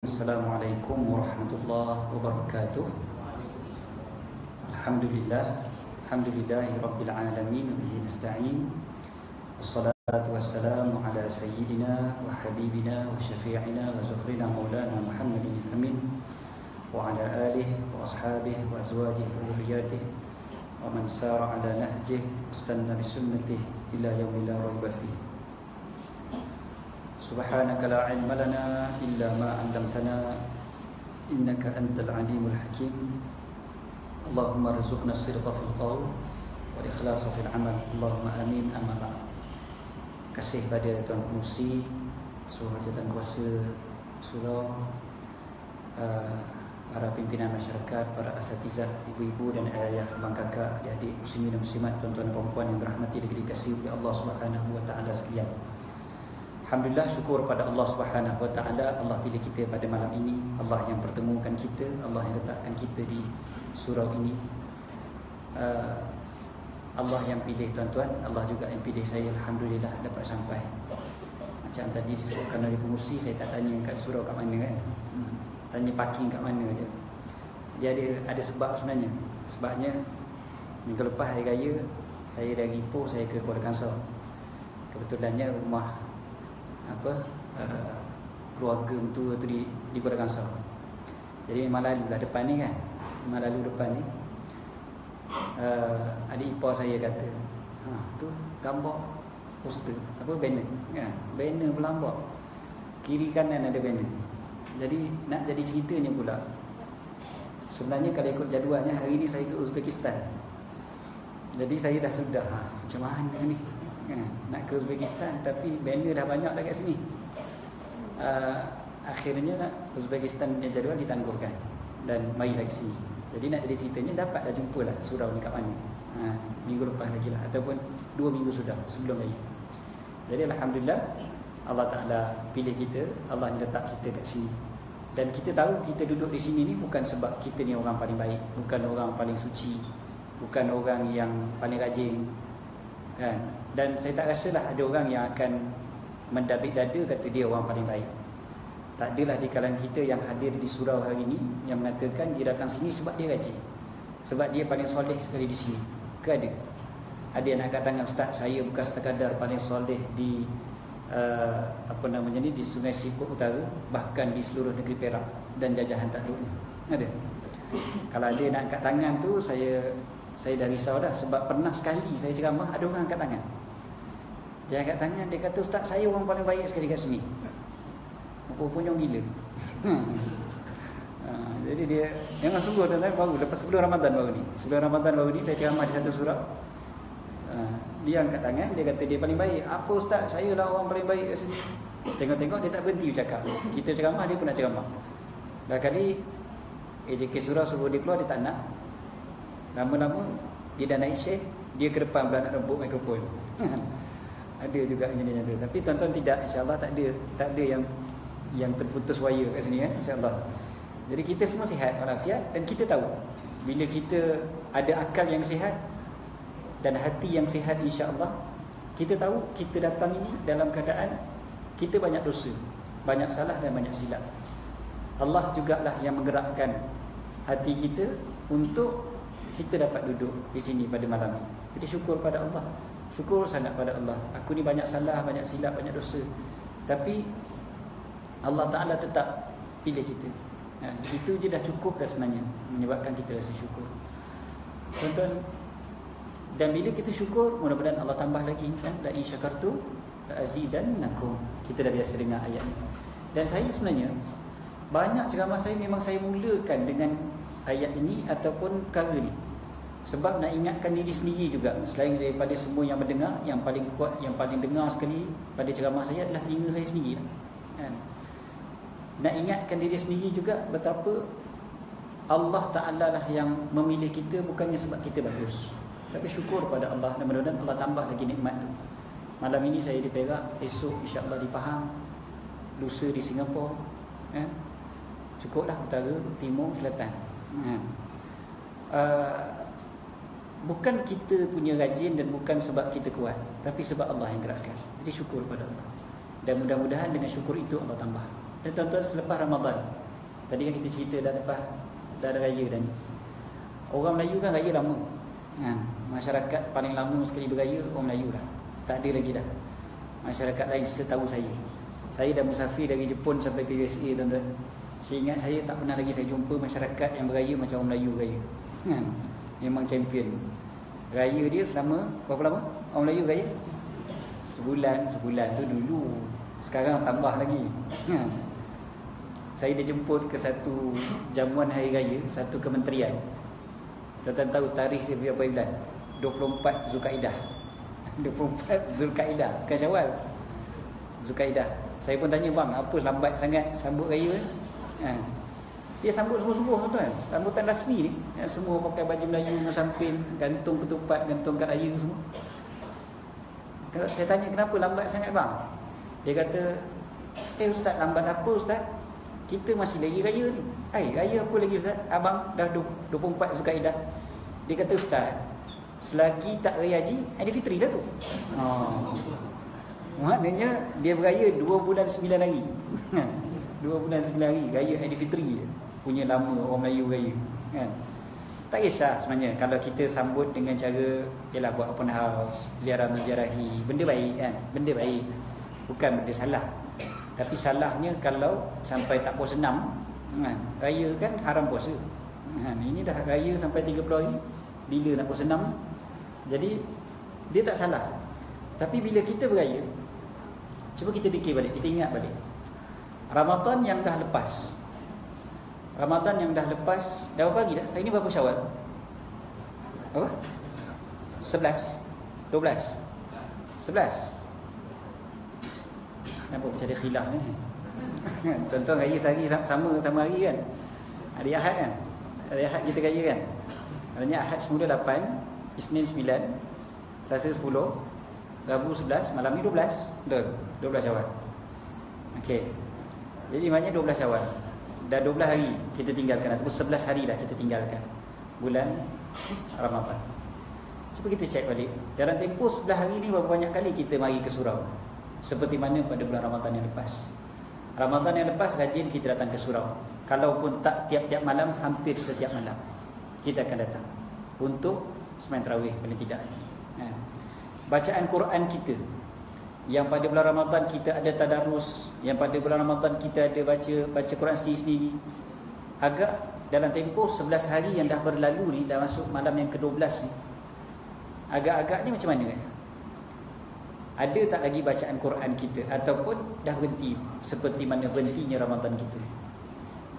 Assalamualaikum warahmatullahi wabarakatuh. Alhamdulillah, alhamdulillahi rabbil alamin, bihi nasta'in. Wassalatu wassalamu ala sayyidina wa habibina wa syafi'ina wa zufrina maulana Muhammadin amin wa ala alihi wa ashabihi wa azwajihi wa dhurriyyatihi wa man sara ala nahjihi wastanna bi sunnatihi ila yaumil la raiba fihi. Subhanaka la ilma lana illa ma 'allamtana innaka antal alimul hakim. Allahumma rizqna as-sidqa fil qawl wal ikhlasa fil amal. Allahumma amin. Amma ba'd. Kasih pada Tuan Pengerusi, Suruh Jawatan Kuasa Surau, para pimpinan masyarakat, para asatizah, ibu-ibu dan ayah, abang kakak, adik-adik muslimin dan muslimat, tuan-tuan dan puan-puan yang dirahmati dan dikasihi oleh Allah Subhanahu wa taala sekalian. Alhamdulillah, syukur pada Allah Subhanahu wa taala. Allah pilih kita pada malam ini. Allah yang pertemukan kita, Allah yang letakkan kita di surau ini. Allah yang pilih tuan-tuan, Allah juga yang pilih saya. Alhamdulillah dapat sampai. Macam tadi disebutkan oleh pengurusi, saya tak tanya kat surau kat mana kan. Tanya parking kat mana je. Dia ada sebab sebenarnya. Sebabnya minggu lepas hari raya saya dari Ipoh saya ke Kuala Kangsar. Kebetulannya rumah keluarga mentua tu di Kuala Kangsar. Jadi memang lalu lah depan ni kan. Memang lalu depan ni. Adik ipar saya kata, tu gambar poster, banner kan. Banner berlambak. Kiri kanan ada banner. Jadi nak jadi ceritanya pula. Sebenarnya kalau ikut jadualnya hari ni saya ke Uzbekistan. Jadi saya dah sudah macam mana ni? Nak ke Uzbekistan tapi banner dah banyak dah kat sini. Akhirnya Uzbekistan punya jadual ditangguhkan dan marilah ke sini. Jadi nak jadi ceritanya dapatlah jumpalah surau ni kat mana. Minggu lepas lagi lah, ataupun 2 minggu sudah sebelum raya. Jadi alhamdulillah Allah Taala pilih kita, Allah yang letak kita kat sini. Dan kita tahu kita duduk di sini ni bukan sebab kita ni orang paling baik, bukan orang paling suci, bukan orang yang paling rajin kan. Dan saya tak rasalah ada orang yang akan mendabik dada kata dia orang paling baik. Tak adalah di kalangan kita yang hadir di surau hari ini yang mengatakan dia datang sini sebab dia rajin, sebab dia paling soleh sekali di sini. Ke ada? Ada yang nak angkat tangan, Ustaz, saya bukan sekadar paling soleh di di Sungai Siput Utara, bahkan di seluruh negeri Perak dan jajahan tak ada. Ada? Kalau ada nak angkat tangan tu saya dah risau dah, sebab pernah sekali saya ceramah ada orang angkat tangan. Dia angkat tangan, dia kata, Ustaz, saya orang paling baik sekali kat sini. Punyong gila. Jadi dia memang sungguh tuan-tuan, baru lepas sebelum Ramadan baru ni saya ceramah di satu surau. Dia angkat tangan, dia kata dia paling baik. Apa Ustaz, saya lah orang paling baik kat sini. Tengok-tengok dia tak berhenti bercakap. Kita ceramah, dia pun nak ceramah. Dah kali AJK surau suruh dia keluar, dia tak nak. Lama-lama dia dah naik syekh, dia ke depan pula nak rebut mikrofon. Ada juga jenis tu. Tapi tuan-tuan tidak, insya-Allah tak ada yang terputus wire kat sini kan, insya-Allah. Jadi kita semua sihat walafiat, dan kita tahu bila kita ada akal yang sihat dan hati yang sihat, insya-Allah kita tahu kita datang ini dalam keadaan kita banyak dosa, banyak salah dan banyak silap. Allah jugalah yang menggerakkan hati kita untuk kita dapat duduk di sini pada malam ini. Jadi syukur pada Allah. Syukur sangat pada Allah. Aku ni banyak salah, banyak silap, banyak dosa, tapi Allah Ta'ala tetap pilih kita. Itu je dah cukup dah sebenarnya, menyebabkan kita rasa syukur, tuan-tuan. Dan bila kita syukur, mudah-mudahan Allah tambah lagi kan. La in syakartu la azidannakum. Kita dah biasa dengar ayat ni. Dan saya sebenarnya banyak ceramah saya memang saya mulakan dengan ayat ini ataupun perkara ni, sebab nak ingatkan diri sendiri juga. Selain daripada semua yang mendengar, yang paling kuat, yang paling dengar sekali pada ceramah saya adalah telinga saya sendiri kan. Nak ingatkan diri sendiri juga betapa Allah Ta'ala lah yang memilih kita, bukannya sebab kita bagus, tapi syukur pada Allah. Dan mudah-mudahan Allah tambah lagi nikmat tu. Malam ini saya di Perak, esok insya-Allah di Pahang, lusa di Singapura kan. Cukuplah utara, timur, selatan kan. Bukan kita punya rajin dan bukan sebab kita kuat, tapi sebab Allah yang gerakkan. Jadi syukur pada Allah. Dan mudah-mudahan dengan syukur itu Allah tambah. Dan tuan-tuan, selepas Ramadan, tadi kan kita cerita dah ada raya dah ni. Orang Melayu kan raya lama kan? Masyarakat paling lama sekali beraya orang Melayu dah. Tak ada lagi dah masyarakat lain setahu saya. Saya dah musafir dari Jepun sampai ke USA, tuan-tuan. Saya ingat saya tak pernah lagi saya jumpa masyarakat yang beraya macam orang Melayu raya kan? Memang champion. Raya dia selama berapa lama orang Melayu raya? Sebulan tu dulu. Sekarang tambah lagi kan? Saya dijemput ke satu jamuan hari raya, satu kementerian. Tuan-tuan tahu tarikh dia berapa bulan? 24 Zulkaidah. 24 Zulkaidah, bukan Syawal. Zulkaidah. Saya pun tanya, bang, apa lambat sangat sambut raya ni? Dia sambut sungguh-sungguh, tuan-tuan. Sambutan rasmi ni. Semua pakai baju Melayu, samping, gantung ketupat, gantung kad raya semua. Saya tanya, kenapa lambat sangat, bang? Dia kata, ustaz, lambat apa ustaz? Kita masih lagi raya ni. Raya apa lagi ustaz? Abang dah 24 Zulkaidah. Dia kata, ustaz, selagi tak raya haji, Aidilfitri dah tu. Maknanya dia beraya 2 bulan 9 hari. 2 bulan 9 hari raya Aidilfitri punya lama orang Melayu raya kan. Tak kisah sebenarnya kalau kita sambut dengan cara ialah buat open house, ziarah-menziarahi, benda baik kan, benda baik. Bukan benda salah. Tapi salahnya kalau sampai tak puasa 6 kan. Raya kan haram puasa. Ini dah raya sampai 30 hari, bila nak puasa 6? Jadi dia tak salah. Tapi bila kita beraya, cuba kita fikir balik, kita ingat balik. Ramadan yang dah lepas. Ramadan yang dah lepas, dah berapa hari dah? Hari ni berapa Syawal? Apa? 11 12 11. Kenapa macam ada khilaf ni? Tuan-tuan raya sehari sama hari kan? Hari Ahad kan? Hari Ahad kita raya kan? Maksudnya Ahad semula 8, Isnin 9, Selasa 10, Rabu 11, malam ni 12. Betul? 12 Syawal. Okey. Jadi maknanya 12 Syawal. Dah 12 hari kita tinggalkan, ataupun 11 hari dah kita tinggalkan bulan Ramadan. Cuba kita cek balik. Dalam tempoh 11 hari ni berapa banyak kali kita mari ke surau? Seperti mana pada bulan Ramadan yang lepas. Ramadan yang lepas rajin kita datang ke surau. Kalaupun tak tiap-tiap malam, hampir setiap malam kita akan datang untuk sembahyang tarawih paling tidak. Bacaan Quran kita, yang pada bulan Ramadan kita ada tadarus, yang pada bulan Ramadan kita ada baca Quran sendiri-sendiri. Agak dalam tempoh 11 hari yang dah berlalu ni, dah masuk malam yang ke-12 ni, agak-agaknya macam mana kan? Ada tak lagi bacaan Quran kita, ataupun dah berhenti seperti mana berhentinya Ramadan kita?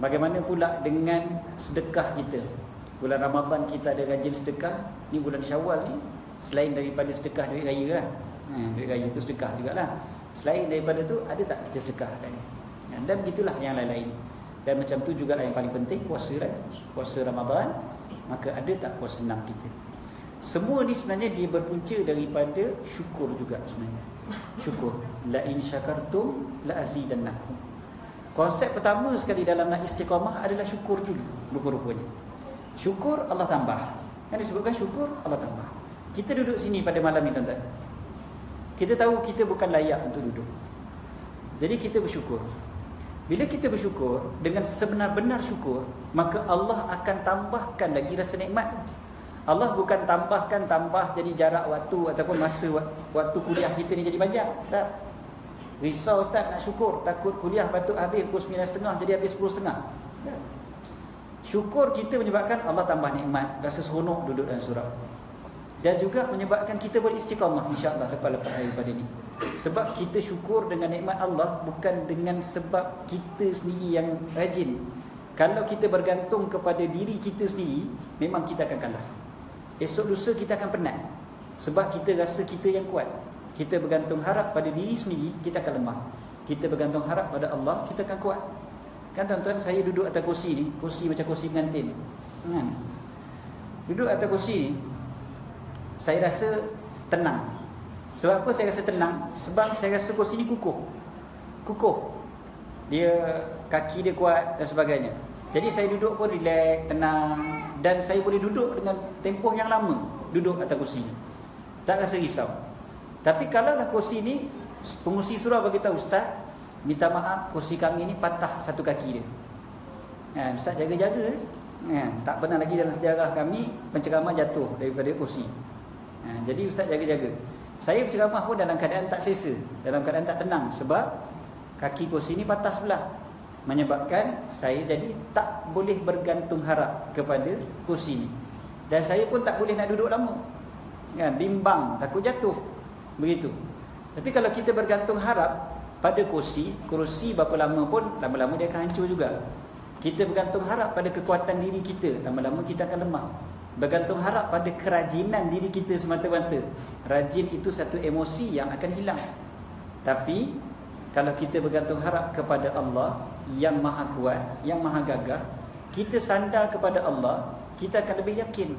Bagaimana pula dengan sedekah kita? Bulan Ramadan kita ada rajin sedekah. Ni bulan Syawal ni, selain daripada sedekah duit raya lah, duit raya tu sedekah jugalah. Selain daripada tu, ada tak kita sedekah kan? Dan begitulah yang lain-lain. Dan macam tu juga yang paling penting, puasa lah. Puasa Ramadan, maka ada tak puasa 6 kita? Semua ni sebenarnya dia berpunca daripada syukur juga sebenarnya. Syukur. La in syakartum la azidannakum. Konsep pertama sekali dalam nak istiqamah adalah syukur dulu, rupa-rupanya. Syukur Allah tambah. Yang disebutkan syukur Allah tambah. Kita duduk sini pada malam ni, tuan-tuan. Kita tahu kita bukan layak untuk duduk. Jadi kita bersyukur. Bila kita bersyukur dengan sebenar-benar syukur, maka Allah akan tambahkan lagi rasa nikmat. Allah bukan tambah jadi jarak waktu ataupun masa waktu kuliah kita ni jadi panjang. Tak. Risau ustaz nak syukur, takut kuliah patut habis pukul 9.30 jadi habis 10.30. Tak. Syukur kita menyebabkan Allah tambah nikmat, rasa seronok duduk dalam surau. Dan juga menyebabkan kita beristiqamah insya-Allah lepas-lepas daripada ni. Sebab kita syukur dengan nikmat Allah, bukan dengan sebab kita sendiri yang rajin. Kalau kita bergantung kepada diri kita sendiri, memang kita akan kalah. Esok lusa kita akan penat. Sebab kita rasa kita yang kuat. Kita bergantung harap pada diri sendiri, kita akan lemah. Kita bergantung harap pada Allah, kita akan kuat. Kan tuan-tuan, saya duduk atas kursi ni, kursi macam kursi pengantin ni. Duduk atas kursi ni, saya rasa tenang. Sebab apa saya rasa tenang? Sebab saya rasa kursi ni kukuh. Dia, kaki dia kuat dan sebagainya. Jadi saya duduk pun relax, tenang. Dan saya boleh duduk dengan tempoh yang lama duduk atas kursi ni. Tak rasa risau. Tapi kalaulah kursi ni, pengurusi surau bagi tahu, ustaz, minta maaf kursi kami ni patah satu kaki dia. Ustaz jaga-jaga tak pernah lagi dalam sejarah kami penceramah jatuh daripada kursi. Jadi ustaz jaga-jaga. Saya berceramah pun dalam keadaan tak selesa, dalam keadaan tak tenang, sebab kaki kursi ni patah sebelah, menyebabkan saya jadi tak boleh bergantung harap kepada kursi ni. Dan saya pun tak boleh nak duduk lama, bimbang, takut jatuh, begitu. Tapi kalau kita bergantung harap pada kursi berapa lama pun lama-lama dia akan hancur juga. Kita bergantung harap pada kekuatan diri kita, lama-lama kita akan lemah. Bergantung harap pada kerajinan diri kita semata-mata, rajin itu satu emosi yang akan hilang. Tapi kalau kita bergantung harap kepada Allah yang maha kuat, yang maha gagah, kita sandar kepada Allah, kita akan lebih yakin.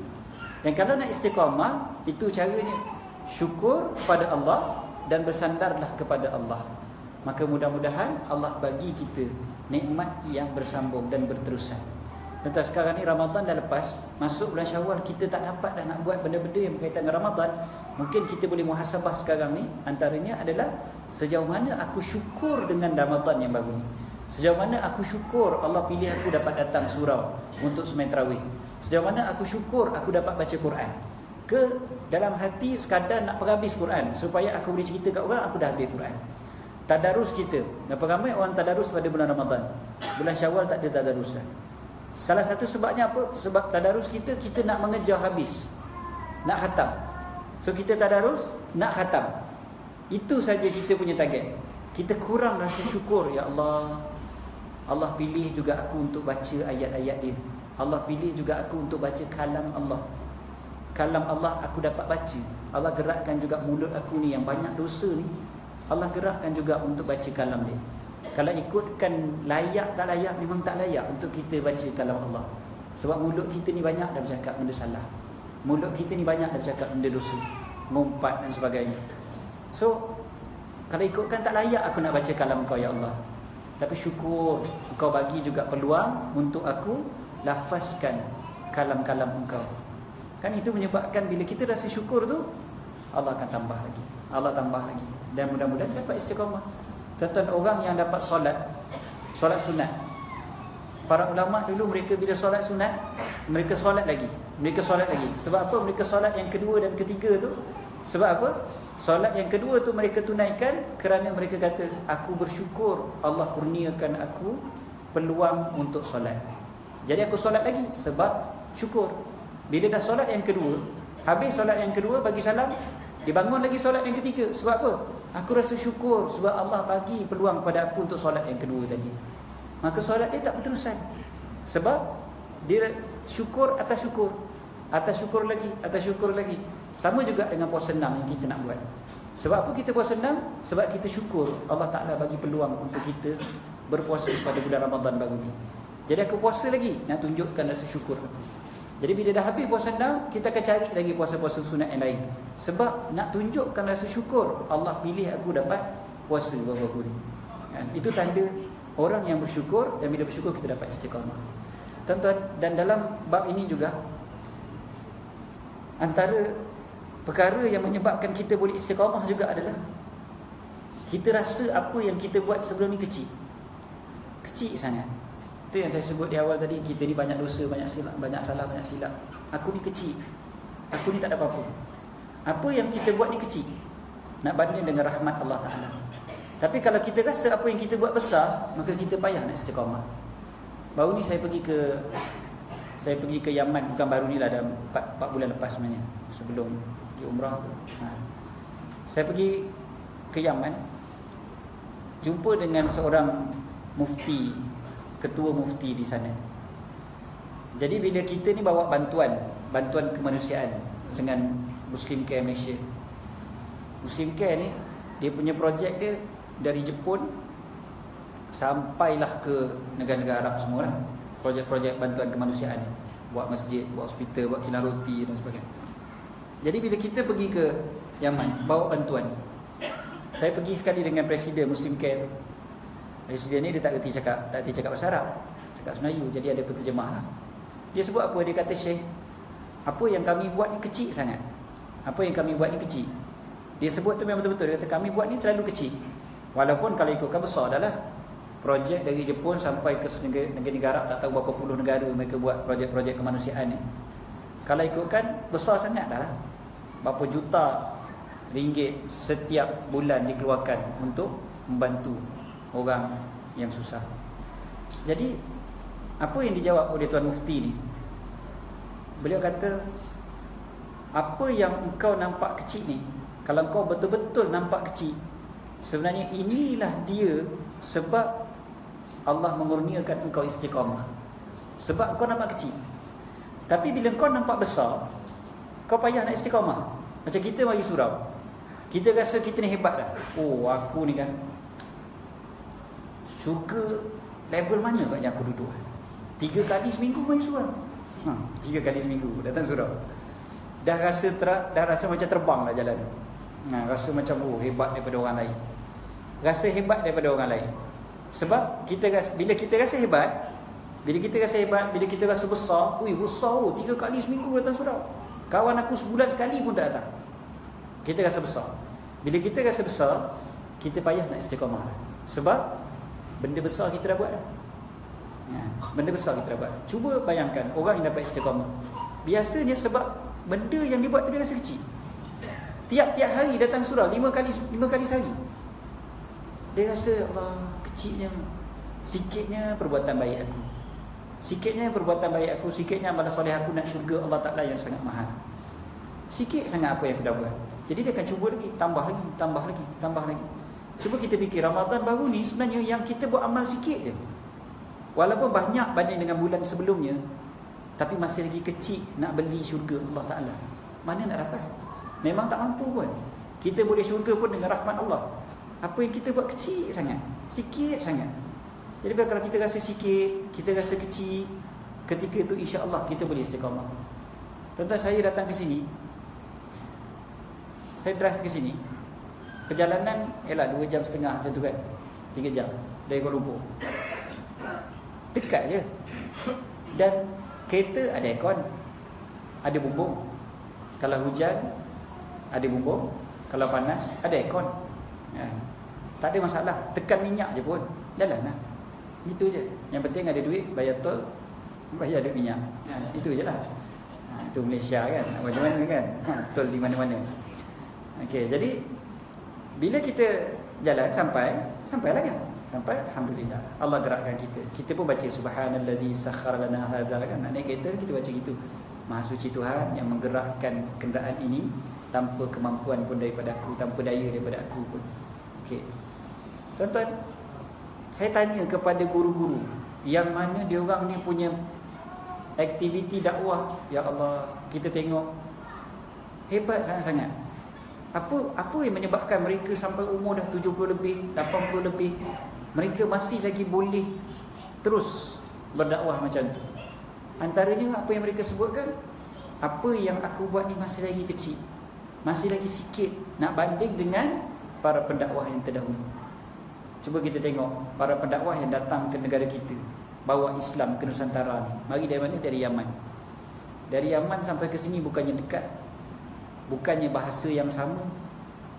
Dan kalau nak istiqamah, itu caranya syukur kepada Allah dan bersandarlah kepada Allah. Maka mudah-mudahan Allah bagi kita nikmat yang bersambung dan berterusan. Contoh sekarang ni Ramadan dah lepas, masuk bulan Syawal, kita tak dapat dah nak buat benda-benda yang berkaitan dengan Ramadan. Mungkin kita boleh muhasabah sekarang ni. Antaranya adalah sejauh mana aku syukur dengan Ramadan yang baru ni. Sejauh mana aku syukur Allah pilih aku dapat datang surau untuk semain tarawih. Sejauh mana aku syukur aku dapat baca Quran. Ke dalam hati sekadar nak perhabis Quran, supaya aku boleh cerita kat orang aku dah habis Quran. Tadarus kita, berapa ramai orang tadarus pada bulan Ramadan. Bulan Syawal tak ada tadarus dah. Salah satu sebabnya apa? Sebab tadarus kita nak mengejar habis, nak khatam. So kita tadarus nak khatam. Itu saja kita punya target. Kita kurang rasa syukur. Ya Allah, Allah pilih juga aku untuk baca ayat-ayat dia. Allah pilih juga aku untuk baca kalam Allah. Kalam Allah aku dapat baca. Allah gerakkan juga mulut aku ni yang banyak dosa ni, Allah gerakkan juga untuk baca kalam dia. Kalau ikutkan layak tak layak, memang tak layak untuk kita baca kalam Allah. Sebab mulut kita ni banyak dah bercakap benda salah. Mulut kita ni banyak dah bercakap benda dosa, ngumpat dan sebagainya. So kalau ikutkan tak layak aku nak baca kalam Engkau ya Allah. Tapi syukur Engkau bagi juga peluang untuk aku lafazkan kalam-kalam Engkau. Kan itu menyebabkan bila kita rasa syukur tu, Allah akan tambah lagi, Allah tambah lagi. Dan mudah-mudahan dapat istiqamah. Tentang orang yang dapat solat sunat. Para ulama dulu mereka bila solat sunat, mereka solat lagi. Sebab apa? Mereka solat yang kedua dan ketiga tu, sebab apa? Solat yang kedua tu mereka tunaikan kerana mereka kata, aku bersyukur Allah kurniakan aku peluang untuk solat. Jadi aku solat lagi sebab syukur. Bila dah solat yang kedua, habis solat yang kedua bagi salam, dibangun lagi solat yang ketiga. Sebab apa? Aku rasa syukur sebab Allah bagi peluang kepada aku untuk solat yang kedua tadi. Maka solat dia tak berterusan. Sebab dia syukur atas syukur, atas syukur lagi, atas syukur lagi. Sama juga dengan puasa 6 yang kita nak buat. Sebab apa kita puasa 6? Sebab kita syukur Allah Ta'ala bagi peluang untuk kita berpuasa pada bulan Ramadan baru ni. Jadi aku puasa lagi, nak tunjukkan rasa syukur aku. Jadi bila dah habis puasa 6, kita akan cari lagi puasa-puasa sunat yang lain. Sebab nak tunjukkan rasa syukur Allah pilih aku dapat puasa baru-baru ni. Itu tanda orang yang bersyukur, dan bila bersyukur kita dapat istiqamah. Tuan-tuan, dan dalam bab ini juga, antara perkara yang menyebabkan kita boleh istiqamah juga adalah kita rasa apa yang kita buat sebelum ni kecil sangat. Itu yang saya sebut di awal tadi, kita ni banyak dosa, banyak silap, banyak salah, banyak silap. Aku ni kecil, aku ni tak ada apa-apa. Apa yang kita buat ni kecil, nak banding dengan rahmat Allah Ta'ala. Tapi kalau kita rasa apa yang kita buat besar, maka kita payah nak istiqamah. Baru ni saya pergi ke Yaman. Bukan baru ni lah, dah 4 bulan lepas sebenarnya, sebelum pergi umrah. Saya pergi ke Yaman, jumpa dengan seorang mufti, ketua mufti di sana. Jadi bila kita ni bawa bantuan kemanusiaan dengan Muslim Care Malaysia. Muslim Care ni, dia punya projek dia dari Jepun sampailah ke negara-negara Arab semualah. Projek-projek bantuan kemanusiaan ni, buat masjid, buat hospital, buat kilang roti dan sebagainya. Jadi bila kita pergi ke Yaman bawa bantuan, saya pergi sekali dengan Presiden Muslim Care. Presiden ni dia tak reti cakap bahasa Arab, cakap Melayu, jadi ada penterjemah lah. Dia sebut apa? Dia kata, Syekh, apa yang kami buat ni kecil sangat. Apa yang kami buat ni kecil. Dia sebut tu memang betul-betul. Dia kata kami buat ni terlalu kecil. Walaupun kalau ikutkan besar dah lah. Projek dari Jepun sampai ke negara-negara, tak tahu berapa puluh negara mereka buat projek-projek kemanusiaan ni. Kalau ikutkan besar sangat dah lah. Berapa juta ringgit setiap bulan dikeluarkan untuk membantu orang yang susah. Jadi apa yang dijawab oleh Tuan Mufti ni, beliau kata, apa yang engkau nampak kecil ni, kalau engkau betul-betul nampak kecil, sebenarnya inilah dia sebab Allah mengurniakan engkau istiqamah. Sebab kau nampak kecil. Tapi bila kau nampak besar, kau payah nak istiqamah. Macam kita mari surau, kita rasa kita ni hebat dah. Oh, aku ni kan syurga level mana kat yang aku duduk. 3 kali seminggu mari surau. 3 kali seminggu datang surau. Dah rasa macam terbang dah jalan. Rasa macam hebat daripada orang lain. Rasa hebat daripada orang lain. Sebab bila kita rasa hebat, bila kita rasa besar, besar 3 kali seminggu datang surau. Kawan aku sebulan sekali pun tak datang. Kita rasa besar. Bila kita rasa besar, kita payah nak istiqamah. Sebab benda besar kita dah buat dah. Benda besar kita dah buat. Cuba bayangkan orang yang dapat istiqamah. Biasanya sebab benda yang dibuat tu dia rasa kecil. Tiap-tiap hari datang surau 5 kali sehari. Dia rasa Allah, kecilnya, sikitnya perbuatan baik aku. Sikitnya amalan soleh aku nak syurga Allah Ta'ala yang sangat mahal. Sikit sangat apa yang aku dah buat. Jadi dia akan cuba lagi, tambah lagi. Cuba kita fikir, Ramadan baru ni sebenarnya yang kita buat amal sikit je. Walaupun banyak banding dengan bulan sebelumnya, tapi masih lagi kecil nak beli syurga Allah Ta'ala. Mana nak dapat? Memang tak mampu pun. Kita boleh syurga pun dengan rahmat Allah. Apa yang kita buat kecil sangat, sikit sangat. Jadi kalau kita rasa sikit, kita rasa kecil, ketika itu insya-Allah kita boleh istiqamah. Tuan-tuan, saya datang ke sini, saya drive ke sini, perjalanan ialah 2 jam setengah macam tu kan, 3 jam dari Kuala Lumpur. Dekat je. Dan kereta ada aircon, ada bumbung. Kalau hujan ada bumbung, kalau panas ada aircon. Tak ada masalah, tekan minyak je pun jalan lah. Itu je. Yang penting ada duit, bayar tol, bayar duit minyak. Itu je lah. Itu Malaysia kan, macam mana kan, tol di mana-mana. Okey, jadi bila kita jalan sampailah kan, sampai alhamdulillah Allah gerakkan kita. Kita pun baca subhanallazi sakhkhara lana hadza kan, nak naik kereta kita baca gitu. Maha suci Tuhan yang menggerakkan kenderaan ini tanpa kemampuan pun daripada aku, tanpa daya daripada aku pun. Okey. Tuan-tuan, saya tanya kepada guru-guru yang mana dia orang ni punya aktiviti dakwah, ya Allah, kita tengok hebat sangat-sangat. Apa yang menyebabkan mereka sampai umur dah 70 lebih, 80 lebih, mereka masih lagi boleh terus berdakwah macam tu? Antaranya apa yang mereka sebutkan, apa yang aku buat ni masih lagi kecil, masih lagi sikit nak banding dengan para pendakwah yang terdahulu. Cuba kita tengok para pendakwah yang datang ke negara kita, bawa Islam ke Nusantara ni. Mari dari mana? Dari Yaman. Dari Yaman sampai ke sini bukannya dekat, bukannya bahasa yang sama,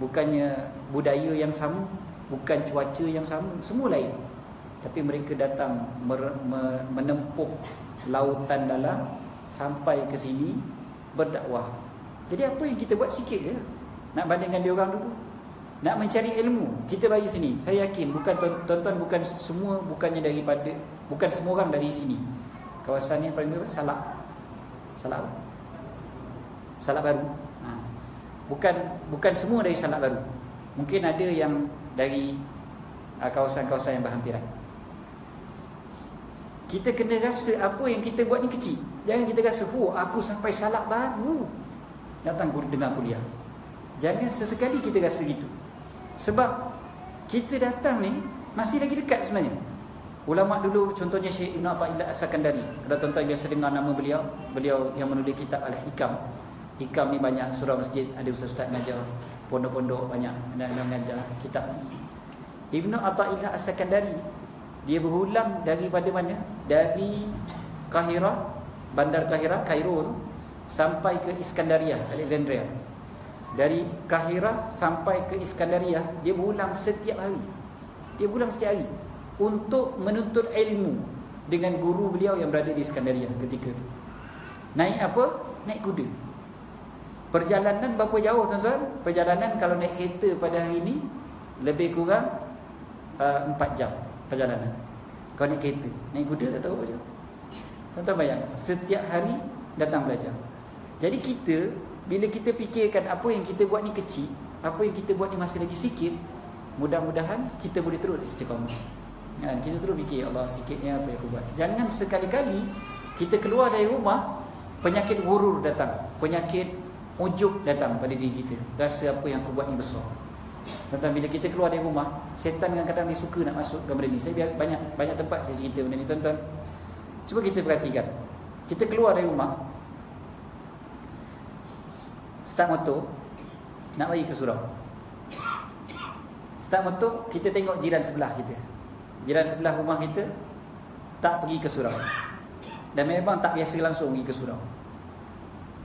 bukannya budaya yang sama, bukan cuaca yang sama, semua lain. Tapi mereka datang menempuh lautan dalam sampai ke sini berdakwah. Jadi apa yang kita buat sikit je nak bandingkan dia orang dulu. Nak mencari ilmu, kita bagi sini. Saya yakin bukan tuan-tuan, bukan semua, bukan semua orang dari sini. Kawasan ni paling bebas Salak apa? Salak Baru. Bukan semua dari Salak Baru. Mungkin ada yang dari kawasan-kawasan yang berhampiran. Kita kena rasa apa yang kita buat ni kecil. Jangan kita rasa, aku sampai Salak Baru datang dengar kuliah. Jangan sesekali kita rasa gitu. Sebab kita datang ni masih lagi dekat sebenarnya. Ulama dulu, contohnya Syekh Ibn Athaillah As-Sakandari. Kalau tuan-tuan biasa dengar nama beliau yang menulis kitab Al-Hikam. Hikam ni banyak, surah masjid, ada ustaz-ustaz mengajar, pondok-pondok banyak dan mengajar kitab. Ibn Athaillah As-Sakandari, dia berulang daripada mana? Dari Kahirah, bandar Kahirah, Kairo tu, sampai ke Iskandariah, Alexandria. Dari Kahirah sampai ke Iskandariah, dia berulang setiap hari. Dia pulang setiap hari untuk menuntut ilmu dengan guru beliau yang berada di Skandaria ketika itu. Naik apa? Naik kuda. Perjalanan berapa jauh tuan-tuan? Perjalanan kalau naik kereta pada hari ini lebih kurang 4 jam perjalanan. Kalau naik kereta, naik kuda tak tahu berapa jam. Tuan-tuan bayang, setiap hari datang belajar. Jadi kita, bila kita fikirkan apa yang kita buat ni kecil, apa yang kita buat ni masih lagi sikit, mudah-mudahan kita boleh terus istiqamah. Kan? Kita terus fikir, ya Allah, sikitnya apa yang aku buat. Jangan sekali-kali kita keluar dari rumah, penyakit gurur datang, penyakit ujub datang pada diri kita. Rasa apa yang aku buat ni besar. Tuan-tuan, bila kita keluar dari rumah, setan kadang-kadang dia suka nak masuk ke benda ni. Saya banyak tempat saya cerita benda ni, tuan-tuan. Cuba kita perhatikan. Kita keluar dari rumah, start motor, nak pergi ke surau. Start motor, kita tengok jiran sebelah kita. Jiran sebelah rumah kita tak pergi ke surau. Dan memang tak biasa langsung pergi ke surau.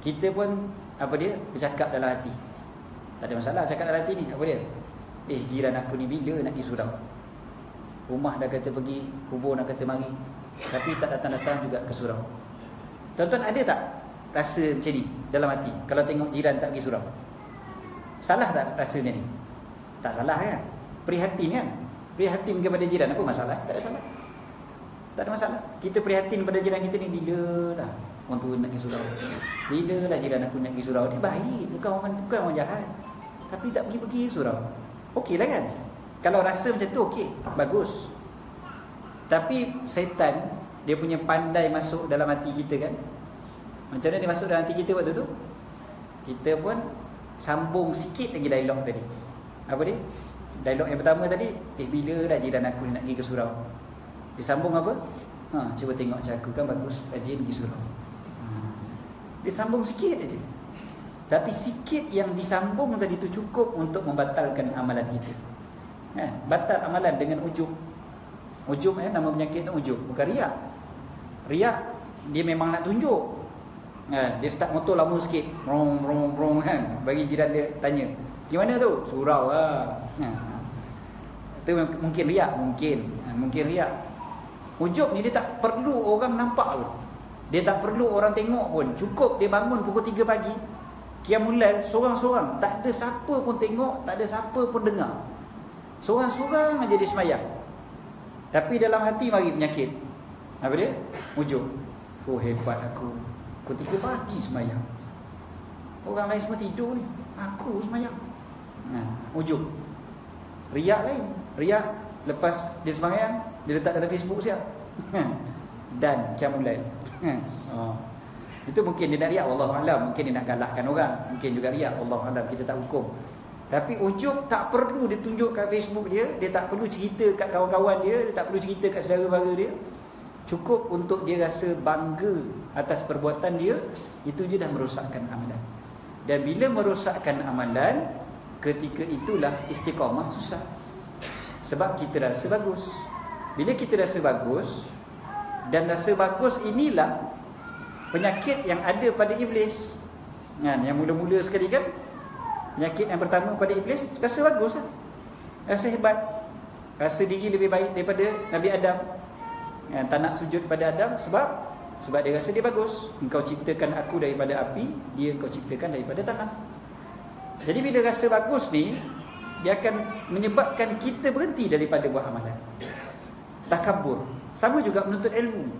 Kita pun apa dia? Bercakap dalam hati. Tak ada masalah cakap dalam hati ni. Apa dia? Jiran aku ni bila nak pergi surau? Rumah dah kata pergi, kubur dah kata mari, tapi tak datang-datang juga ke surau. Tuan-tuan ada tak rasa macam ni dalam hati kalau tengok jiran tak pergi surau? Salah tak rasanya ni? Tak salah kan? Prihatin kan? Prihatin kepada jiran, apa masalah? Tak ada salah. Tak ada masalah. Kita prihatin pada jiran kita ni, bila lah orang tua nak pergi surau, bila lah jiran aku nak pergi surau. Dia baik, bukan orang jahat, tapi tak pergi surau. Okey lah kan? Kalau rasa macam tu okey, bagus. Tapi setan dia punya pandai masuk dalam hati kita kan. Macam mana dia masuk dalam hati kita waktu tu? Kita pun sambung sikit lagi dialog tadi. Apa dia? Dialog yang pertama tadi, bila dah jiran aku nak pergi ke surau. Dia sambung apa? Cuba tengok macam aku kan bagus, rajin pergi surau. Dia sambung sikit aja. Tapi sikit yang disambung tadi tu cukup untuk membatalkan amalan kita. Batal amalan dengan ujub. Ujub nama penyakit tu ujub, bukan riak. Riak dia memang nak tunjuk. Dia start motor lama sikit, rong kan, bagi jiran dia tanya, gimana tu? Surau lah. Itu mungkin riak, mungkin riak. Ujub ni dia tak perlu orang nampak pun. Dia tak perlu orang tengok pun. Cukup dia bangun pukul 3 pagi, qiyamul lail seorang-seorang, tak ada siapa pun tengok, tak ada siapa pun dengar. Seorang-seorang aja dia sembahyang. Tapi dalam hati mari penyakit. Apa dia? Ujub. Oh hebat aku. Pukul 3 pagi sembahyang. Orang lain semua tidur ni, aku sembahyang. Ujub. Riak lain. Riak lepas dia sembahyang, dia letak dalam Facebook siap. Dan qiyamul lail. Itu mungkin dia nak riak, wallahu alam, mungkin dia nak galakkan orang, mungkin juga riak, wallahu alam, kita tak hukum. Tapi ujub tak perlu dia tunjuk kat Facebook dia, dia tak perlu cerita kat kawan-kawan dia, dia tak perlu cerita kat saudara-mara dia. Cukup untuk dia rasa bangga atas perbuatan dia, itu je dah merosakkan amalan. Dan bila merosakkan amalan, ketika itulah istiqamah susah. Sebab kita rasa bagus. Bila kita rasa bagus, dan rasa bagus inilah penyakit yang ada pada iblis. Yang mula-mula sekali kan, penyakit yang pertama pada iblis, rasa bagus lah, rasa hebat, rasa diri lebih baik daripada Nabi Adam. Tak nak sujud pada Adam sebab dia rasa dia bagus. Engkau ciptakan aku daripada api, dia engkau ciptakan daripada tanah. Jadi bila rasa bagus ni, dia akan menyebabkan kita berhenti daripada buat amalan. Takabur. Sama juga menuntut ilmu.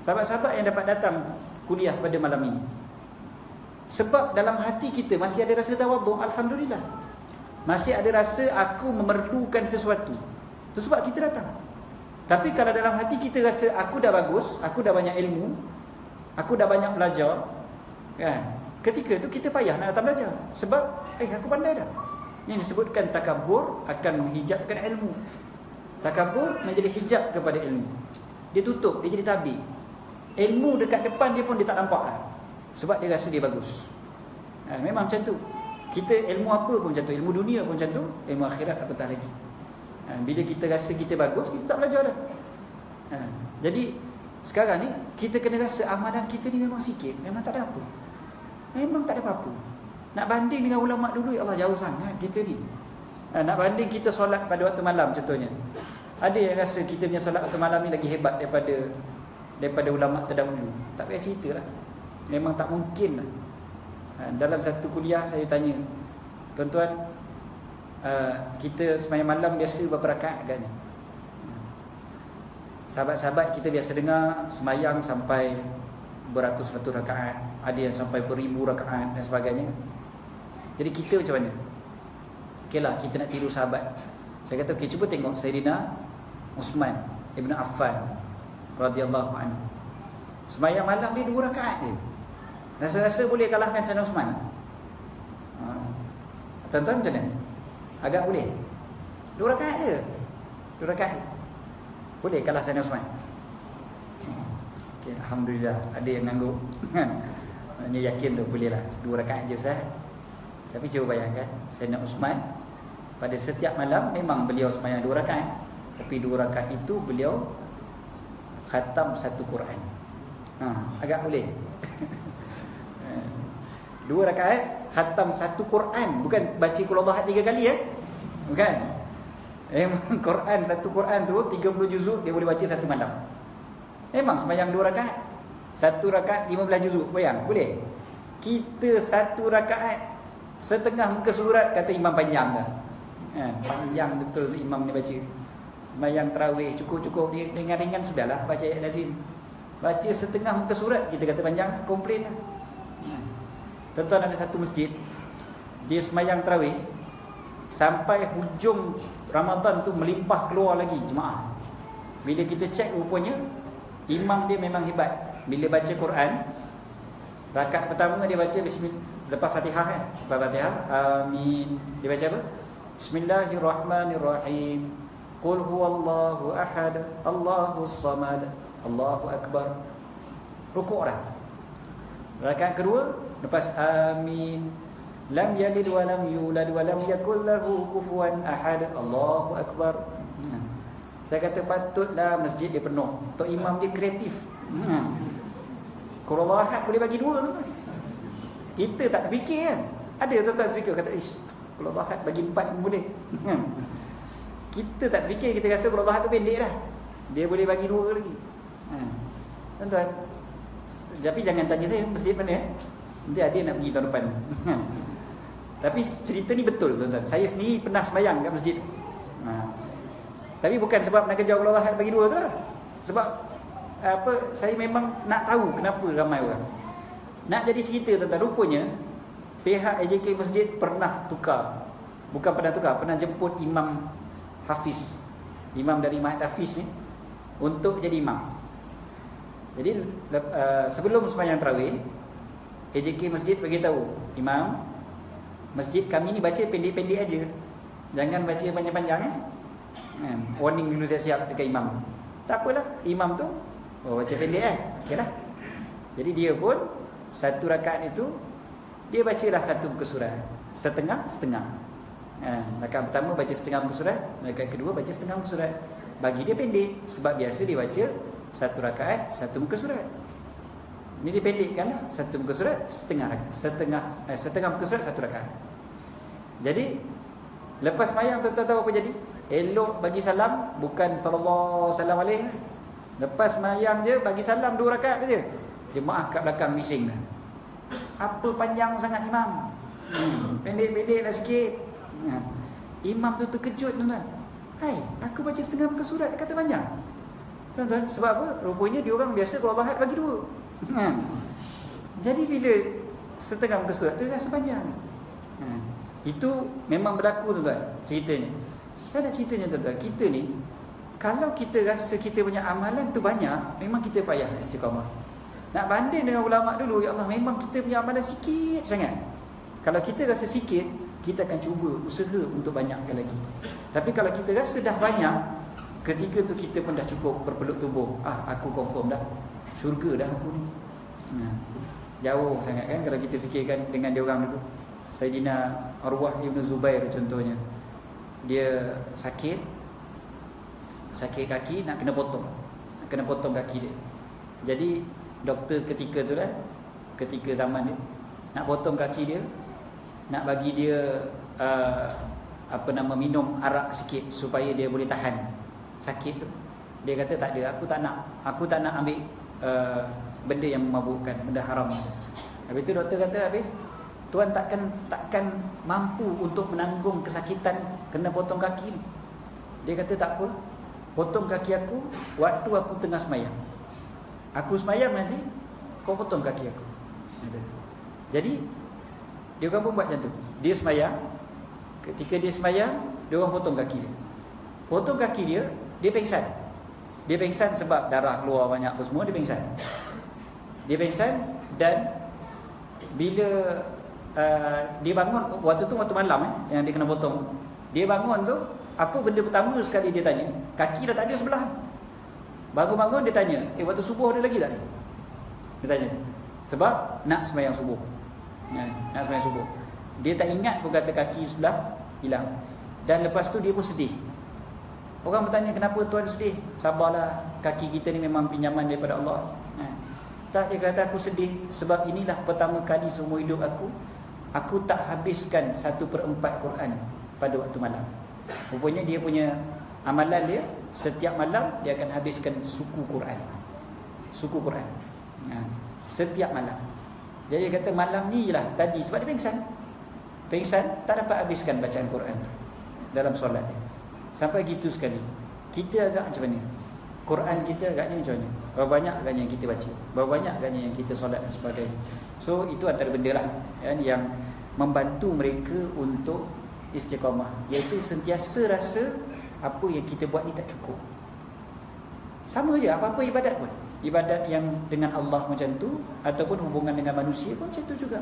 Sahabat-sahabat yang dapat datang kuliah pada malam ini, sebab dalam hati kita masih ada rasa tawaduk, alhamdulillah. Masih ada rasa aku memerlukan sesuatu. Itu sebab kita datang. Tapi kalau dalam hati kita rasa aku dah bagus, aku dah banyak ilmu, aku dah banyak belajar, kan? Ketika itu kita payah nak datang belajar. Sebab aku pandai dah. Yang disebutkan takabur akan menghijabkan ilmu. Takabur menjadi hijab kepada ilmu. Dia tutup, dia jadi tabik. Ilmu dekat depan dia pun dia tak nampak dah. Sebab dia rasa dia bagus. Memang macam tu. Kita ilmu apa pun macam tu, ilmu dunia pun macam tu, ilmu akhirat apatah lagi. Bila kita rasa kita bagus, kita tak belajar dah. Jadi sekarang ni kita kena rasa amalan kita ni memang sikit, memang tak ada apa. Memang tak ada apa-apa. Nak banding dengan ulama dulu, ya Allah jauh sangat kita ni. Nak banding kita solat pada waktu malam contohnya. Ada yang rasa kita punya solat waktu malam ni lagi hebat daripada ulama terdahulu. Tak payah ceritalah. Memang tak mungkin lah. Dalam satu kuliah saya tanya, tuan-tuan, kita sembahyang malam biasa berapa rakaat agaknya? Sahabat-sahabat kita biasa dengar sembahyang sampai beratus-ratus rakaat, ada yang sampai beribu rakaat dan sebagainya. Jadi kita macam mana? Okeylah, kita nak tiru sahabat. Saya kata okey, cuba tengok Sayyidina Uthman Ibn Affan radhiyallahu anhu. Sembahyang malam dia 2 rakaat je. Rasa-rasa boleh kalahkan Sayyidina Uthman? Tuan-tuan macam mana? Agak boleh. 2 rakaat je. 2 rakaat je. Boleh kalah Sayyidina Uthman? Okay, alhamdulillah, ada yang ngangguk kan. Maknanya yakin tu boleh lah 2 rakaat je sah. Tapi cuba bayangkan Sayyidina Uthman pada setiap malam memang beliau sembahyang 2 rakaat, tapi 2 rakaat itu beliau khatam satu Quran. Agak boleh. 2 rakaat khatam satu Quran, bukan baca Qul Huwallahu 3 kali bukan. Quran, satu Quran tu 30 juzuk dia boleh baca satu malam. Memang sembahyang 2 rakaat. 1 rakaat 15 juzuk, bayang boleh. Kita 1 rakaat setengah muka surat, kata imam panjang dah. Panjang betul imam ni baca. Sembahyang tarawih cukup-cukup dia ringan-ringan sudahlah baca ayat lazim. Baca setengah muka surat kita kata panjang, komplain lah. Tuan-tuan, ada satu masjid dia sembahyang tarawih sampai hujung Ramadan tu melimpah keluar lagi jemaah. Bila kita cek rupanya imam dia memang hebat. Bila baca Quran, rakaat pertama dia baca bismillah, lepas Fatihah lepas Fatihah amin, dia baca apa? Bismillahirrahmanirrahim. Qul huwallahu ahad, Allahus samad, Allahu akbar. Rukuk dah. Rakaat kedua lepas amin, lam yalid wa lam yulad wa lam yakul lahu kufuwan ahad, Allahu akbar. Saya kata patutlah masjid dia penuh. Tok imam dia kreatif. Qul Huwallahu ahad boleh bagi 2 tu. Kita tak terfikir kan. Ada tuan-tuan terfikir kata Qul Huwallahu ahad bagi 4 pun boleh. Kita tak terfikir, kita rasa Qul Huwallahu ahad tu pendek dah. Dia boleh bagi 2 lagi. Tuan-tuan, tapi jangan tanya saya masjid mana nanti ada nak pergi tahun depan. Tapi cerita ni betul tuan-tuan. Saya sendiri pernah sembahyang kat masjid. Tapi bukan sebab nak kejar Qul Huwallahu ahad bagi 2 tu lah. Sebab saya memang nak tahu kenapa ramai orang. Nak jadi cerita tuan-tuan, rupanya pihak AJK masjid pernah tukar. Bukan pernah tukar, pernah jemput imam hafiz. Imam dari Ma'had Hafiz ni untuk jadi imam. Jadi sebelum sembahyang tarawih, AJK masjid bagi tahu, imam, masjid kami ni baca pendek-pendek aja. Jangan baca panjang-panjang warning dulu siap-siap dekat imam. Tak apalah, imam tu baca pendek okeylah. Jadi dia pun 1 rakaat itu dia bacalah 1 muka surat, setengah-setengah. Rakaat pertama baca setengah muka surat, rakaat kedua baca setengah muka surat. Bagi dia pendek sebab biasa dia baca 1 rakaat 1 muka surat. Ini dipendekkanlah 1 muka surat setengah muka surat 1 rakaat. Jadi lepas sembahyang tuan-tuan tahu apa jadi? Elok bagi salam, bukan sallallahu alaihi. Lepas sembahyang je bagi salam 2 rakaat je. Jemaah kat belakang bising dah. Apa panjang sangat imam? Pendek-pendeklah sikit. Imam tu terkejut tuan-tuan. Hai, aku baca setengah muka surat kata panjang. Tuan-tuan, sebab apa? Rupanya dia orang biasa kalau bahad bagi 2. Jadi bila setengah muka surat tu rasa panjang. Itu memang berlaku tuan-tuan ceritanya. Saya nak ceritanya tuan-tuan, kita ni kalau kita rasa kita punya amalan tu banyak, memang kita payah nak istiqamah. Nak banding dengan ulama dulu, ya Allah, memang kita punya amalan sikit sangat. Kalau kita rasa sikit, kita akan cuba usaha untuk banyakkan lagi. Tapi kalau kita rasa dah banyak, ketika tu kita pun dah cukup berpeluk tubuh. Aku confirm dah syurga dah aku ni. Jauh sangat kan kalau kita fikirkan dengan dia orang dulu. Sayyidina Arwah Ibn Zubair contohnya, dia sakit kaki, nak kena potong kaki dia. Jadi doktor ketika tu lah, ketika zaman dia nak potong kaki dia, nak bagi dia minum arak sikit supaya dia boleh tahan sakit tu. Dia kata tak ada, aku tak nak ambil benda yang memabukkan, benda haram. Habis tu doktor kata, habis tuan takkan mampu untuk menanggung kesakitan kena potong kaki ni. Dia kata tak apa, potong kaki aku waktu aku tengah semayang. Aku semayang nanti kau potong kaki aku. Jadi dia orang pun buat macam tu. Dia semayang, ketika dia semayang, dia orang potong kaki dia. Potong kaki dia, dia pengsan. Dia pengsan sebab darah keluar banyak apa semua, dia pengsan. Dia pengsan dan bila dia bangun, waktu malam yang dia kena potong. Dia bangun tu, apa benda pertama sekali dia tanya? Kaki dah tak ada sebelah. Bangun-bangun dia tanya, waktu subuh ada lagi tak ni? Dia tanya. Sebab nak sembahyang subuh. Nak sembahyang subuh. Dia tak ingat pun kata kaki sebelah hilang. Dan lepas tu dia pun sedih. Orang bertanya, kenapa tuan sedih? Sabarlah, kaki kita ni memang pinjaman daripada Allah. Tak, dia kata aku sedih sebab inilah pertama kali seumur hidup aku tak habiskan 1/4 Quran pada waktu malam. Rupanya dia punya amalan dia, setiap malam dia akan habiskan suku Quran. Suku Quran. Setiap malam. Jadi dia kata malam ni lah tadi, sebab dia pengsan, tak dapat habiskan bacaan Quran dalam solat dia. Sampai gitu sekali. Kita agak macam mana? Quran kita agaknya macam mana? Berapa banyak agaknya yang kita baca? Berapa banyak agaknya yang kita solat dan sebagainya? So itu antara benda lah yang membantu mereka untuk istiqamah, iaitu sentiasa rasa apa yang kita buat ni tak cukup. Sama je apa-apa ibadat pun. Ibadat yang dengan Allah macam tu, ataupun hubungan dengan manusia pun macam tu juga.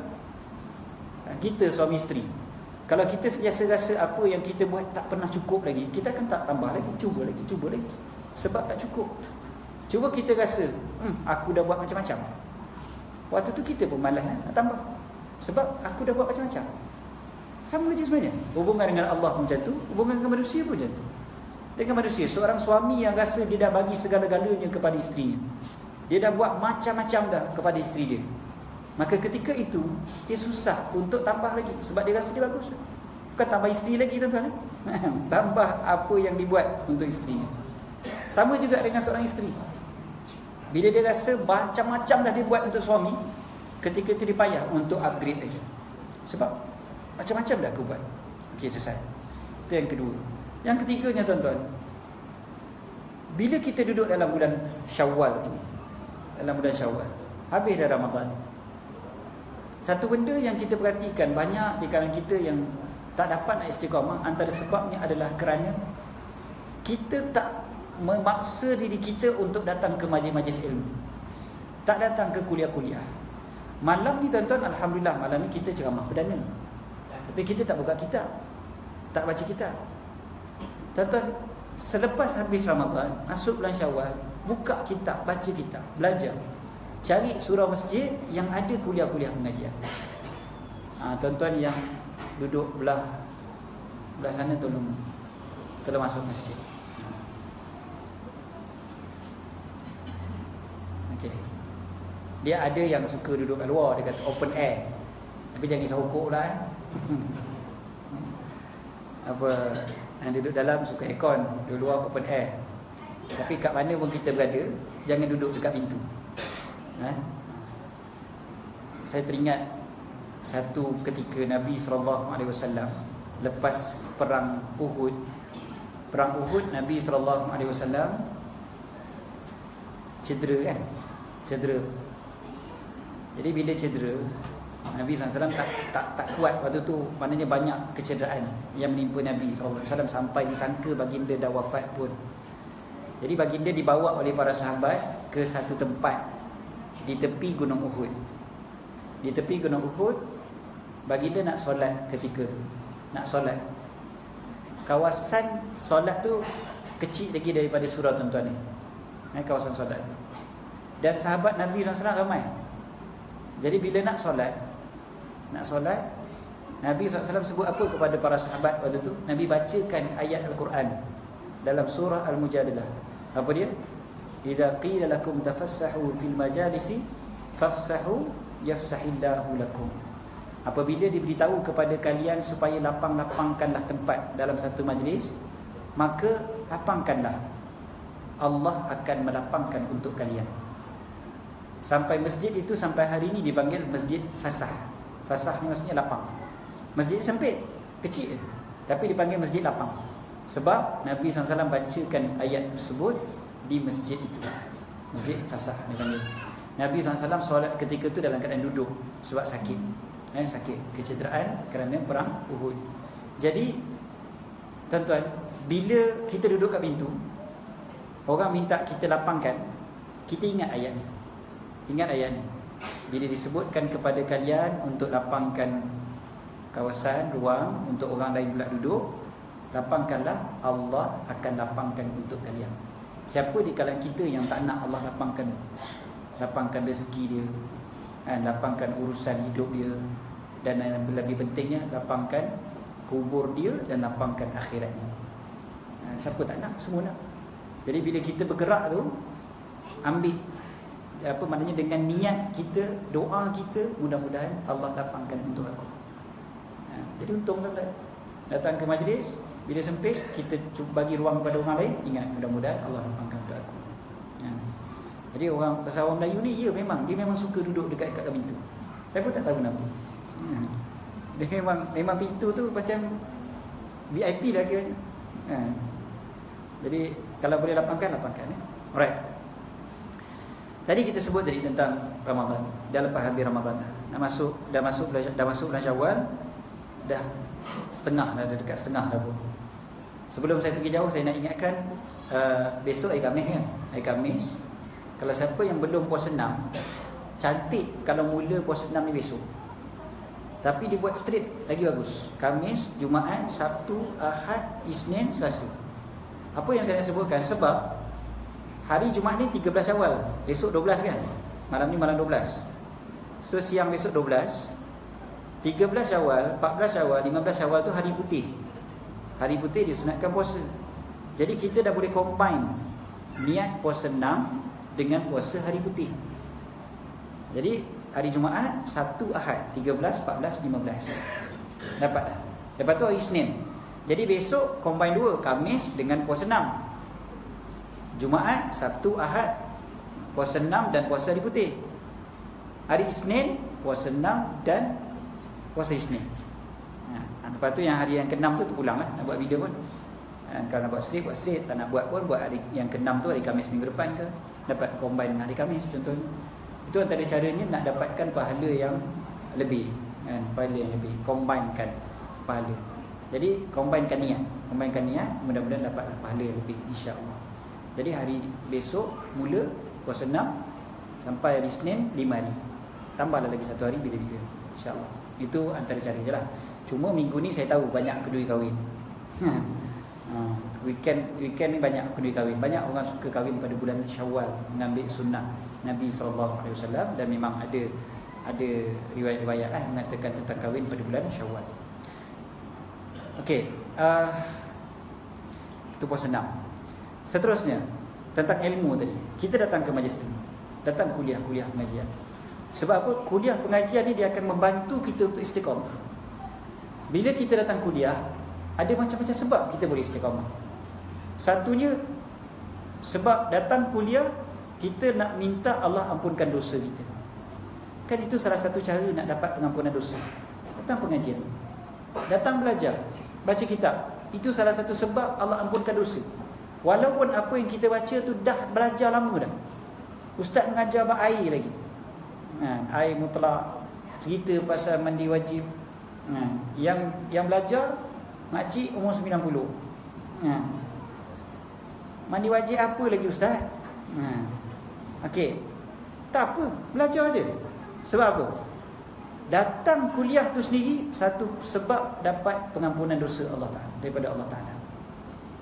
Kita suami isteri, kalau kita sentiasa rasa apa yang kita buat tak pernah cukup lagi, kita akan tak tambah lagi, cuba lagi. Sebab tak cukup. Cuba kita rasa, aku dah buat macam-macam. Waktu tu kita pun malas nak tambah. Sebab aku dah buat macam-macam. Sama je sebenarnya. Hubungan dengan Allah pun macam tu, hubungan dengan manusia pun macam tu. Dengan manusia, seorang suami yang rasa dia dah bagi segala-galanya kepada isterinya, dia dah buat macam-macam dah kepada isteri dia, maka ketika itu dia susah untuk tambah lagi. Sebab dia rasa dia bagus. Bukan tambah isteri lagi tuan-tuan. Tambah apa yang dibuat untuk isterinya. Sama juga dengan seorang isteri. Bila dia rasa macam-macam dah dia buat untuk suami, ketika itu dia payah untuk upgrade lagi. Sebab macam-macam dah aku buat. Okey, selesai. Itu yang kedua. Yang ketiganya tuan-tuan, bila kita duduk dalam bulan Syawal ini, dalam bulan Syawal, habis dah Ramadan, satu benda yang kita perhatikan banyak di kalangan kita yang tak dapat nak istiqamah, antara sebabnya adalah kerana kita tak memaksa diri kita untuk datang ke majlis-majlis ilmu, tak datang ke kuliah-kuliah. Malam ni tuan-tuan, alhamdulillah, malam ni kita ceramah perdana, tapi kita tak buka kitab, tak baca kitab. Tuan-tuan, selepas habis Ramadan, masuk bulan Syawal, buka kitab, baca kitab, belajar, cari surau masjid yang ada kuliah-kuliah pengajian. Tuan-tuan yang duduk belah sana, tolong masuk masjid. Okay. Dia ada yang suka duduk kat luar, dia kata open air, tapi jangan isap rokok pula apa, yang duduk dalam suka aircon, duduk luar open air. Tapi kat mana pun kita berada, jangan duduk dekat pintu. Saya teringat satu ketika Nabi SAW lepas perang Uhud. Perang Uhud, Nabi SAW cedera kan? Cedera. Jadi bila cedera, Nabi SAW tak kuat waktu tu. Maknanya banyak kecederaan yang menimpa Nabi SAW sampai disangka baginda dah wafat pun. Jadi baginda dibawa oleh para sahabat ke satu tempat di tepi Gunung Uhud. Di tepi Gunung Uhud, baginda nak solat ketika tu. Nak solat. Kawasan solat tu kecil lagi daripada surau tuan-tuan ni. Kawasan solat tu. Dan sahabat Nabi SAW ramai. Jadi bila nak solat, Nabi SAW sebut apa kepada para sahabat waktu tu? Nabi bacakan ayat Al-Quran dalam surah Al-Mujadalah. Apa dia? Idza qila lakum tafassahu fil majalisi fafsahu yafsahillahu lakum. Apabila diberitahu kepada kalian supaya lapangkanlah tempat dalam satu majlis, maka lapangkanlah. Allah akan melapangkan untuk kalian. Sampai masjid itu sampai hari ini dipanggil Masjid Fasah. Fasah ni maksudnya lapang. Masjid sempit, kecil, tapi dipanggil masjid lapang. Sebab Nabi SAW bacakan ayat tersebut di masjid itu. Masjid Fasah dipanggil. Nabi SAW solat ketika itu dalam keadaan duduk sebab sakit. Sakit, kecederaan kerana perang Uhud. Jadi tuan-tuan, bila kita duduk kat pintu, orang minta kita lapangkan, kita ingat ayat ni. Ingat ayat ni. Bila disebutkan kepada kalian untuk lapangkan kawasan, ruang untuk orang lain pula duduk, lapangkanlah, Allah akan lapangkan untuk kalian. Siapa di kalangan kita yang tak nak Allah lapangkan rezeki dia, lapangkan urusan hidup dia, dan yang lebih pentingnya lapangkan kubur dia dan lapangkan akhiratnya. Siapa tak nak? Semua nak. Jadi bila kita bergerak tu, ambil maknanya dengan niat kita, doa kita, mudah-mudahan Allah lapangkan untuk aku. Jadi untung tuan-tuan, datang ke majlis, bila sempit kita bagi ruang kepada orang lain, ingat mudah-mudahan Allah lapangkan untuk aku. Jadi orang pasal orang Melayu ni, dia memang suka duduk dekat pintu. Saya pun tak tahu kenapa. Dia memang pintu tu macam VIP lah kira. Jadi kalau boleh lapangkan. Alright. Tadi kita sebut tadi tentang Ramadan. Dah lepas habis Ramadan dah masuk bulan Syawal. Dah setengah dah, dekat setengah dah pun. Sebelum saya pergi jauh, saya nak ingatkan besok hari Khamis kan. Hari Khamis, kalau siapa yang belum puasa 6, cantik kalau mula puasa 6 ni besok. Tapi dibuat straight lagi bagus. Khamis, Jumaat, Sabtu, Ahad, Isnin, Selasa. Apa yang saya nak sebutkan, sebab hari Jumaat ni 13 Syawal, esok 12 kan. Malam ni malam 12. So siang besok 12, 13 Syawal, 14 Syawal, 15 Syawal tu hari putih. Hari putih disunatkan puasa. Jadi kita dah boleh combine niat puasa 6 dengan puasa hari putih. Jadi hari Jumaat, Sabtu, Ahad, 13, 14, 15. Dapat dah. Lepas tu hari Isnin. Jadi besok combine dua, Khamis dengan puasa 6. Jumaat, Sabtu, Ahad, puasa 6 dan puasa hari putih. Hari Isnin, puasa 6 dan puasa Isnin. Lepas tu yang hari yang ke-6 tu terpulang lah. Nak buat video pun, kalau nak buat straight. Tak nak buat pun, buat hari yang ke-6 tu hari Khamis minggu depan ke. Dapat combine dengan hari Khamis contohnya. Itu antara caranya nak dapatkan pahala yang lebih, kan? Pahala yang lebih, combinekan pahala. Jadi combinekan niat, mudah-mudahan dapat pahala yang lebih, insya-Allah. Jadi hari besok mula puasa 6 sampai hari Isnin 5 hari. Tambahlah lagi 1 hari bila-bila, insya-Allah. Itu antara cara je lah. Cuma minggu ni saya tahu banyak kedui kahwin. Weekend ni banyak kedui kahwin. Banyak orang suka kahwin pada bulan Syawal, mengambil sunnah Nabi SAW, dan memang ada riwayat-riwayat mengatakan tentang kahwin pada bulan Syawal. Okey, itu puasa 6. Seterusnya tentang ilmu tadi. Kita datang ke majlis ilmu, datang kuliah pengajian. Sebab apa? Kuliah pengajian ni dia akan membantu kita untuk istiqamah. Bila kita datang kuliah, ada macam-macam sebab kita boleh istiqamah. Satunya, sebab datang kuliah kita nak minta Allah ampunkan dosa kita. Kan itu salah satu cara nak dapat pengampunan dosa. Datang pengajian, datang belajar, baca kitab, itu salah satu sebab Allah ampunkan dosa. Walaupun apa yang kita baca tu dah belajar lama dah. Ustaz mengajar bab air lagi, air mutlak, cerita pasal mandi wajib. Yang belajar makcik umur 90. Mandi wajib apa lagi ustaz? Okey, tak apa, belajar je. Sebab apa? Datang kuliah tu sendiri satu sebab dapat pengampunan dosa Allah Ta'ala, daripada Allah Ta'ala.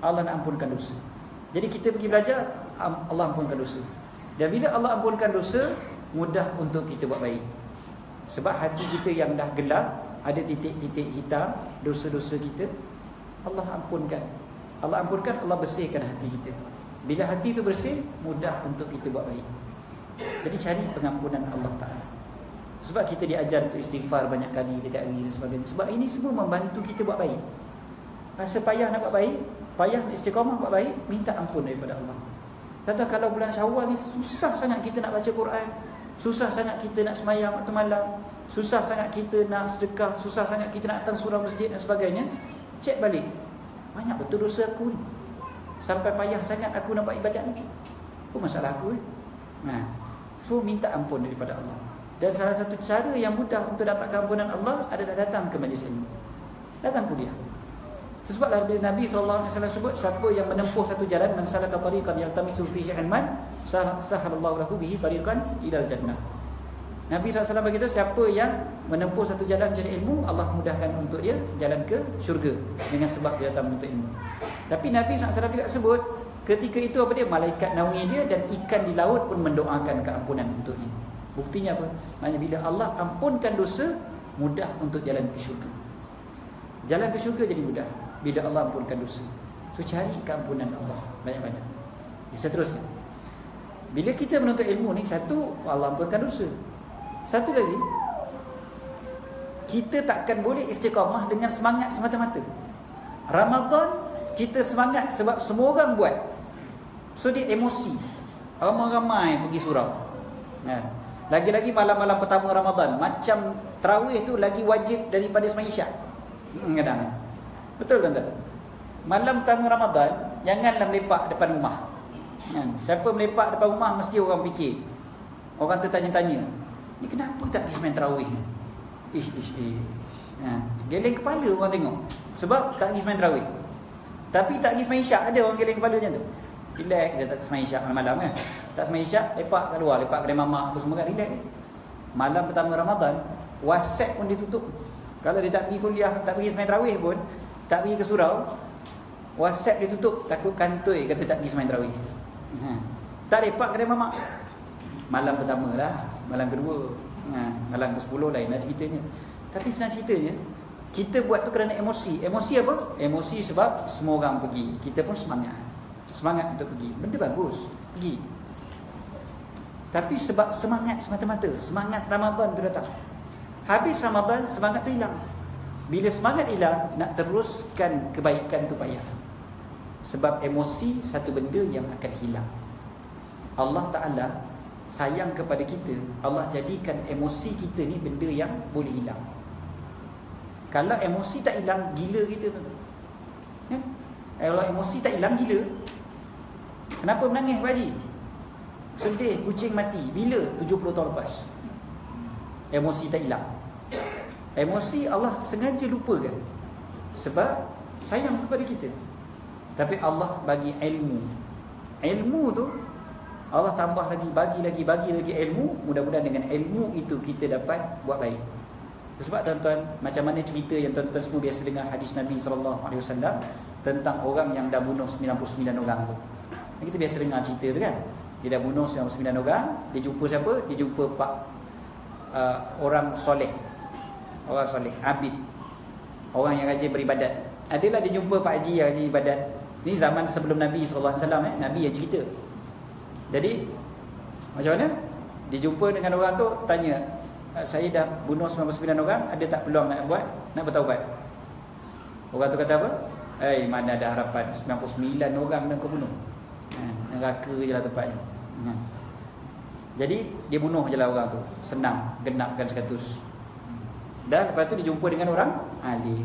Allah nak ampunkan dosa. Jadi kita pergi belajar, Allah ampunkan dosa. Dan bila Allah ampunkan dosa, mudah untuk kita buat baik. Sebab hati kita yang dah gelap, ada titik-titik hitam, dosa-dosa kita, Allah ampunkan. Allah ampunkan, Allah bersihkan hati kita. Bila hati itu bersih, mudah untuk kita buat baik. Jadi cari pengampunan Allah Ta'ala. Sebab kita diajar untuk istighfar banyak kali setiap hari dan sebagainya. Sebab ini semua membantu kita buat baik. Rasa payah nak buat baik, payah nak istiqamah buat baik, minta ampun daripada Allah. Contoh kalau bulan Syawal ni susah sangat kita nak baca Quran, susah sangat kita nak semayang waktu malam, susah sangat kita nak sedekah, susah sangat kita nak datang surau masjid dan sebagainya. Cek balik, banyak betul dosa aku ni, sampai payah sangat aku nak buat ibadat ni. Apa masalah aku So minta ampun daripada Allah. Dan salah satu cara yang mudah untuk dapat keampunan Allah adalah datang ke majlis ilmu, datang kuliah. Sebablah Nabi SAW sebut, siapa yang menempuh satu jalan, man salaka tariqan yaltamisu fihi ilman sahalallahu lahu bihi tariqan ilal jannah. Nabi SAW berkata, siapa yang menempuh satu jalan mencari ilmu, Allah mudahkan untuk dia jalan ke syurga dengan sebab dia datang menuntut ilmu. Tapi Nabi SAW juga sebut, ketika itu apa dia? Malaikat naungi dia dan ikan di laut pun mendoakan keampunan untuk dia. Buktinya apa? Maknanya bila Allah ampunkan dosa, mudah untuk jalan ke syurga. Jalan ke syurga jadi mudah bila Allah ampunkan dosa. So cari keampunan Allah banyak-banyak. Seterusnya, bila kita menuntut ilmu ni, satu, Allah ampunkan dosa. Satu lagi, kita takkan boleh istiqamah dengan semangat semata-mata. Ramadan kita semangat sebab semua orang buat, so dia emosi, ramai-ramai pergi surau. Lagi-lagi malam-malam pertama Ramadan, macam tarawih tu lagi wajib daripada sembahyang Isyak. Kadang betul tuan-tuan. Malam pertama Ramadan janganlah melepak depan rumah. Siapa melepak depan rumah mesti orang fikir, orang tertanya-tanya, ni kenapa tak pergi sembahyang tarawih ni? Geleng kepala orang tengok sebab tak pergi sembahyang tarawih. Tapi tak pergi sembahyang Isyak, ada orang geleng kepala macam tu. Relax dia tak sembahyang Isyak malam-malam kan. Tak sembahyang Isyak, lepak kat luar, lepak kedai mamak apa semua kan, relax. Malam pertama Ramadan, WhatsApp pun ditutup. Kalau dia tak pergi kuliah, tak pergi sembahyang tarawih pun, tak pergi ke surau, WhatsApp ditutup, takut kantoi kata tak pergi sembahyang tarawih. Tak lepak kedai mamak. Malam pertama lah, malam kedua, malam ke-10 lain lah ceritanya. Tapi senang ceritanya, kita buat tu kerana emosi. Emosi apa? Emosi sebab semua orang pergi, kita pun semangat untuk pergi. Benda bagus, pergi. Tapi sebab semangat semata-mata, semangat Ramadan tu datang. Habis Ramadan, semangat tu hilang. Bila semangat hilang, nak teruskan kebaikan tu payah. Sebab emosi satu benda yang akan hilang. Allah Ta'ala sayang kepada kita, Allah jadikan emosi kita ni benda yang boleh hilang. Kalau emosi tak hilang, gila kita tu. Kalau emosi tak hilang, gila. Kenapa menangis Pak Haji? Sedih, kucing mati. Bila? 70 tahun lepas. Emosi tak hilang. Emosi Allah sengaja lupakan sebab sayang kepada kita. Tapi Allah bagi ilmu. Ilmu tu Allah tambah lagi, bagi lagi ilmu. Mudah-mudahan dengan ilmu itu kita dapat buat baik. Sebab tuan-tuan, macam mana cerita yang tuan-tuan semua biasa dengar hadis Nabi SAW tentang orang yang dah bunuh 99 orang tu. Kita biasa dengar cerita tu kan. Dia dah bunuh 99 orang. Dia jumpa siapa? Dia jumpa orang soleh. Orang soleh, abid, orang yang rajin beribadat. Adalah dia jumpa Pak Haji yang rajin ibadat. Ni zaman sebelum Nabi SAW, Nabi yang cerita. Jadi macam mana? Dia jumpa dengan orang tu, tanya, saya dah bunuh 99 orang, ada tak peluang nak buat, nak bertaubat? Orang tu kata apa? Mana ada harapan, 99 orang dah kau bunuh. Neraka je lah tempatnya. Jadi dia bunuh je lah orang tu, senang, genapkan 100. Dan lepas tu dia jumpa dengan orang alim.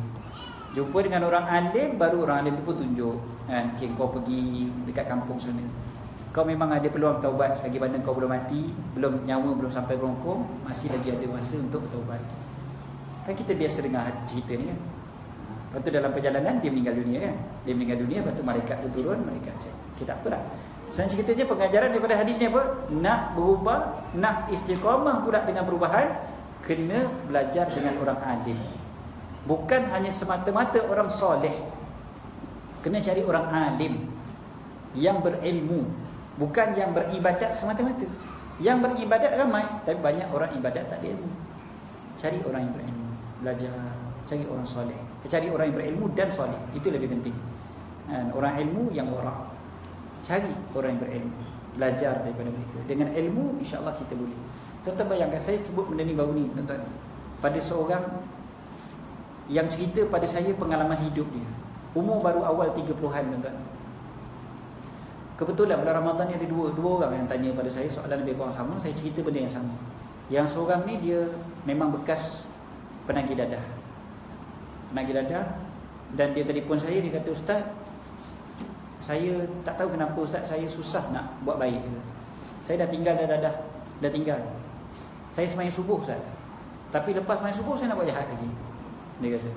Jumpa dengan orang alim, baru orang alim tu pun tunjuk kan, okay, kau pergi dekat kampung sana, kau memang ada peluang taubat selagi mana kau belum mati, belum nyawa belum sampai berongkong, masih lagi ada masa untuk bertaubat. Kan kita biasa dengar cerita ni kan. Lepas tu dalam perjalanan dia meninggal dunia kan. Dia meninggal dunia, lepas tu malaikat tu turun, malaikat cek. Okay, tak apalah. Senang ceritanya pengajaran daripada hadis ni apa? Nak berubah, nak istiqamah pula dengan perubahan, kena belajar dengan orang alim. Bukan hanya semata-mata orang soleh. Kena cari orang alim yang berilmu, bukan yang beribadat semata-mata. Yang beribadat ramai, tapi banyak orang ibadat tak ada ilmu. Cari orang yang berilmu, belajar, cari orang soleh. Cari orang yang berilmu dan soleh, itu lebih penting. Orang ilmu yang wara'. Cari orang yang berilmu, belajar daripada mereka. Dengan ilmu insya-Allah kita boleh. Tuan-tuan bayangkan, saya sebut benda ni baru ni tuan-tuan, pada seorang yang cerita pada saya pengalaman hidup dia. Umur baru awal 30-an tuan-tuan. Kebetulan bulan Ramadan ni ada dua orang yang tanya pada saya soalan lebih kurang sama. Saya cerita benda yang sama. Yang seorang ni dia memang bekas penagih dadah. Dan dia telefon saya, dia kata, "Ustaz, saya tak tahu kenapa Ustaz, saya susah nak buat baik. Saya dah tinggal dah tinggal. Saya sembahyang subuh Ustaz, tapi lepas sembahyang subuh saya nak buat jahat lagi." Dia kata,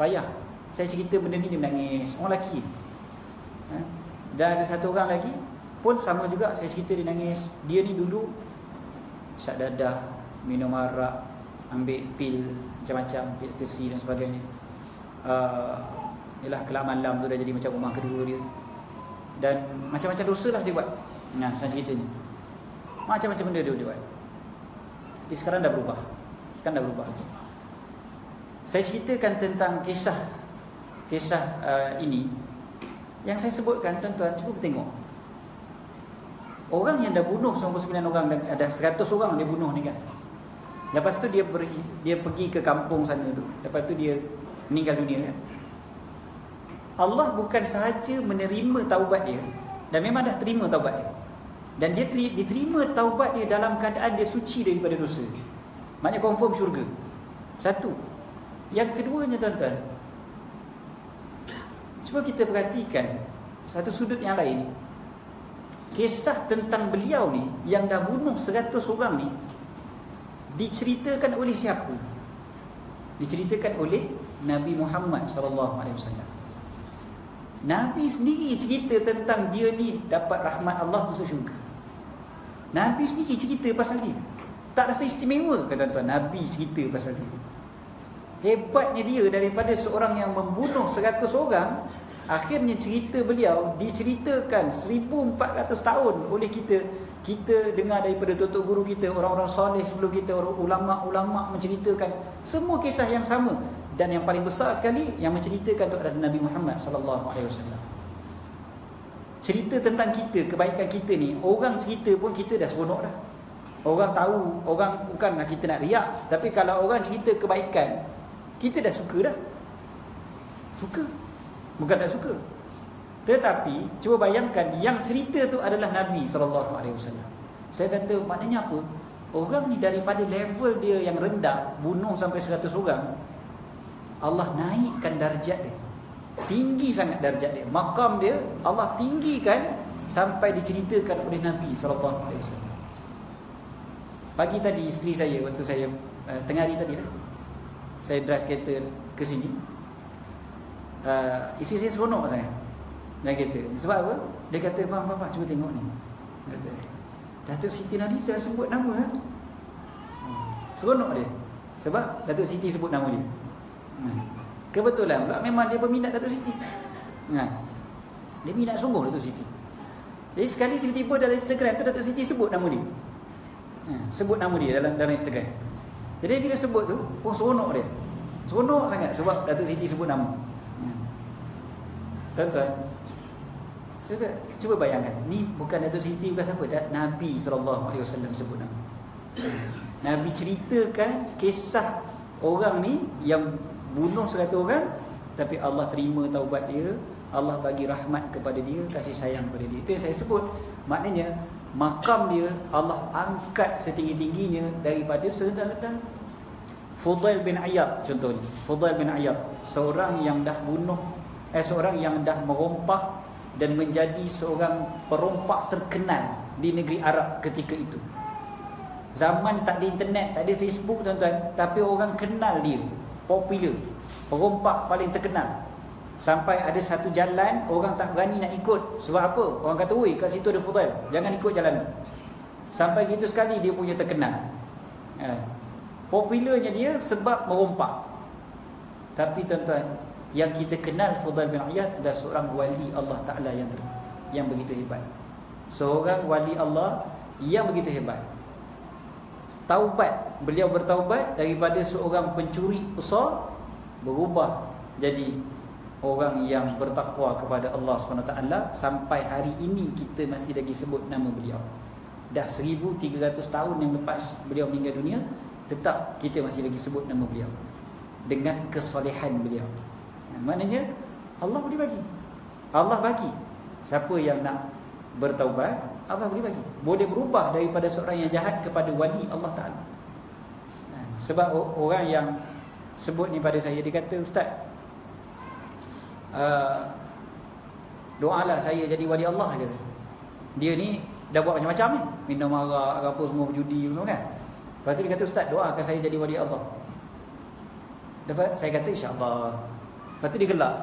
"Payah." Saya cerita benda ni, dia menangis. Orang lelaki. Dan ada satu orang lagi pun sama juga, saya cerita dia nangis. Dia ni dulu syak dadah, minum arak, ambil pil macam-macam, pil ecstasy dan sebagainya. Yalah, kelab malam tu dah jadi macam rumah kedua dia. Dan macam-macam dosa lah dia buat. Nah, senang ceritanya, macam-macam benda dia buat. Tapi sekarang dah berubah. Saya ceritakan tentang kisah ini yang saya sebutkan, tuan-tuan, cuba tengok. Orang yang dah bunuh 99 orang dan ada 100 orang dia bunuh ni kan. Lepas tu dia pergi ke kampung sana tu. Lepas tu dia meninggal dunia kan. Allah bukan sahaja menerima taubat dia, dan memang dah terima taubat dia. Dan dia diterima taubat dia dalam keadaan dia suci daripada dosa. Maknanya confirm syurga. Satu. Yang keduanya, tuan-tuan, cuba kita perhatikan satu sudut yang lain. Kisah tentang beliau ni yang dah bunuh 100 orang ni diceritakan oleh siapa? Diceritakan oleh Nabi Muhammad SAW. Nabi sendiri cerita tentang dia ni dapat rahmat Allah masuk syurga. Nabi sendiri cerita pasal dia. Tak rasa istimewa ke tuan-tuan? Nabi cerita pasal dia. Hebatnya dia, daripada seorang yang membunuh 100 orang, akhirnya cerita beliau diceritakan 1400 tahun oleh kita. Kita dengar daripada tutup guru kita, orang-orang soleh sebelum kita, ulama-ulama menceritakan semua kisah yang sama. Dan yang paling besar sekali yang menceritakan itu adalah Nabi Muhammad SAW. Cerita tentang kita, kebaikan kita ni, orang cerita pun kita dah seronok dah. Orang tahu, orang bukanlah kita nak riak, tapi kalau orang cerita kebaikan, kita dah suka dah. Suka. Bukan tak suka. Tetapi cuba bayangkan, yang cerita tu adalah Nabi SAW. Saya kata maknanya apa? Orang ni daripada level dia yang rendah, bunuh sampai 100 orang, Allah naikkan darjat dia. Tinggi sangat darjat dia. Makam dia Allah tinggikan sampai diceritakan oleh Nabi SAW. Pagi tadi isteri saya, waktu saya tengah hari tadi lah, saya drive kereta ke sini, isteri saya seronok sangat naik kereta. Sebab apa? Dia kata, Bang, cuba tengok ni. Dia kata, Datuk Siti Nadiza sebut nama. Seronok dia. Sebab Datuk Siti sebut nama dia. Kebetulan pula memang dia peminat Datuk Siti. Dia minat sungguh Datuk Siti. Jadi sekali tiba-tiba dalam Instagram tu Datuk Siti sebut nama dia. Sebut nama dia dalam Instagram. Jadi bila sebut tu, seronok dia. Seronok sangat sebab Datuk Siti sebut nama. Tuan-tuan, cuba bayangkan, ni bukan Datuk Siti, bukan siapa, Nabi SAW sebut nama. Nabi ceritakan kisah orang ni yang bunuh 100 orang, tapi Allah terima taubat dia, Allah bagi rahmat kepada dia, kasih sayang kepada dia. Itu yang saya sebut. Maknanya makam dia Allah angkat setinggi-tingginya daripada serendah-rendah. Fudail bin Iyad contohnya. Fudail bin Iyad, seorang yang dah bunuh, seorang yang dah merompak dan menjadi seorang perompak terkenal di negeri Arab ketika itu. Zaman tak ada internet, tak ada Facebook, tuan-tuan, tapi orang kenal dia, popular, perompak paling terkenal. Sampai ada satu jalan orang tak berani nak ikut. Sebab apa? Orang kata, "Oi, kat situ ada Fudail, jangan ikut jalan." Sampai gitu sekali dia punya terkenal. Popularnya dia sebab merompak. Tapi tuan-tuan, yang kita kenal Fudail bin Iyad adalah seorang wali Allah Ta'ala yang begitu hebat. Seorang wali Allah yang begitu hebat. Taubat, beliau bertaubat daripada seorang pencuri besar, berubah jadi orang yang bertakwa kepada Allah SWT. Sampai hari ini kita masih lagi sebut nama beliau. Dah 1300 tahun yang lepas beliau meninggal dunia, tetap kita masih lagi sebut nama beliau dengan kesolehan beliau. Maknanya Allah boleh bagi. Allah bagi. Siapa yang nak bertaubat, Allah boleh bagi. Boleh berubah daripada seorang yang jahat kepada wali Allah Ta'ala. Sebab orang yang sebut ni pada saya, dia kata, Ustaz, doalah saya jadi wali Allah, dia kata. Dia ni dah buat macam-macam ni, minum arak, apa semua, berjudi semua kan. Lepas tu dia kata, Ustaz, doakan saya jadi wali Allah. Lepas saya kata, insya-Allah. Lepas tu dia gelak.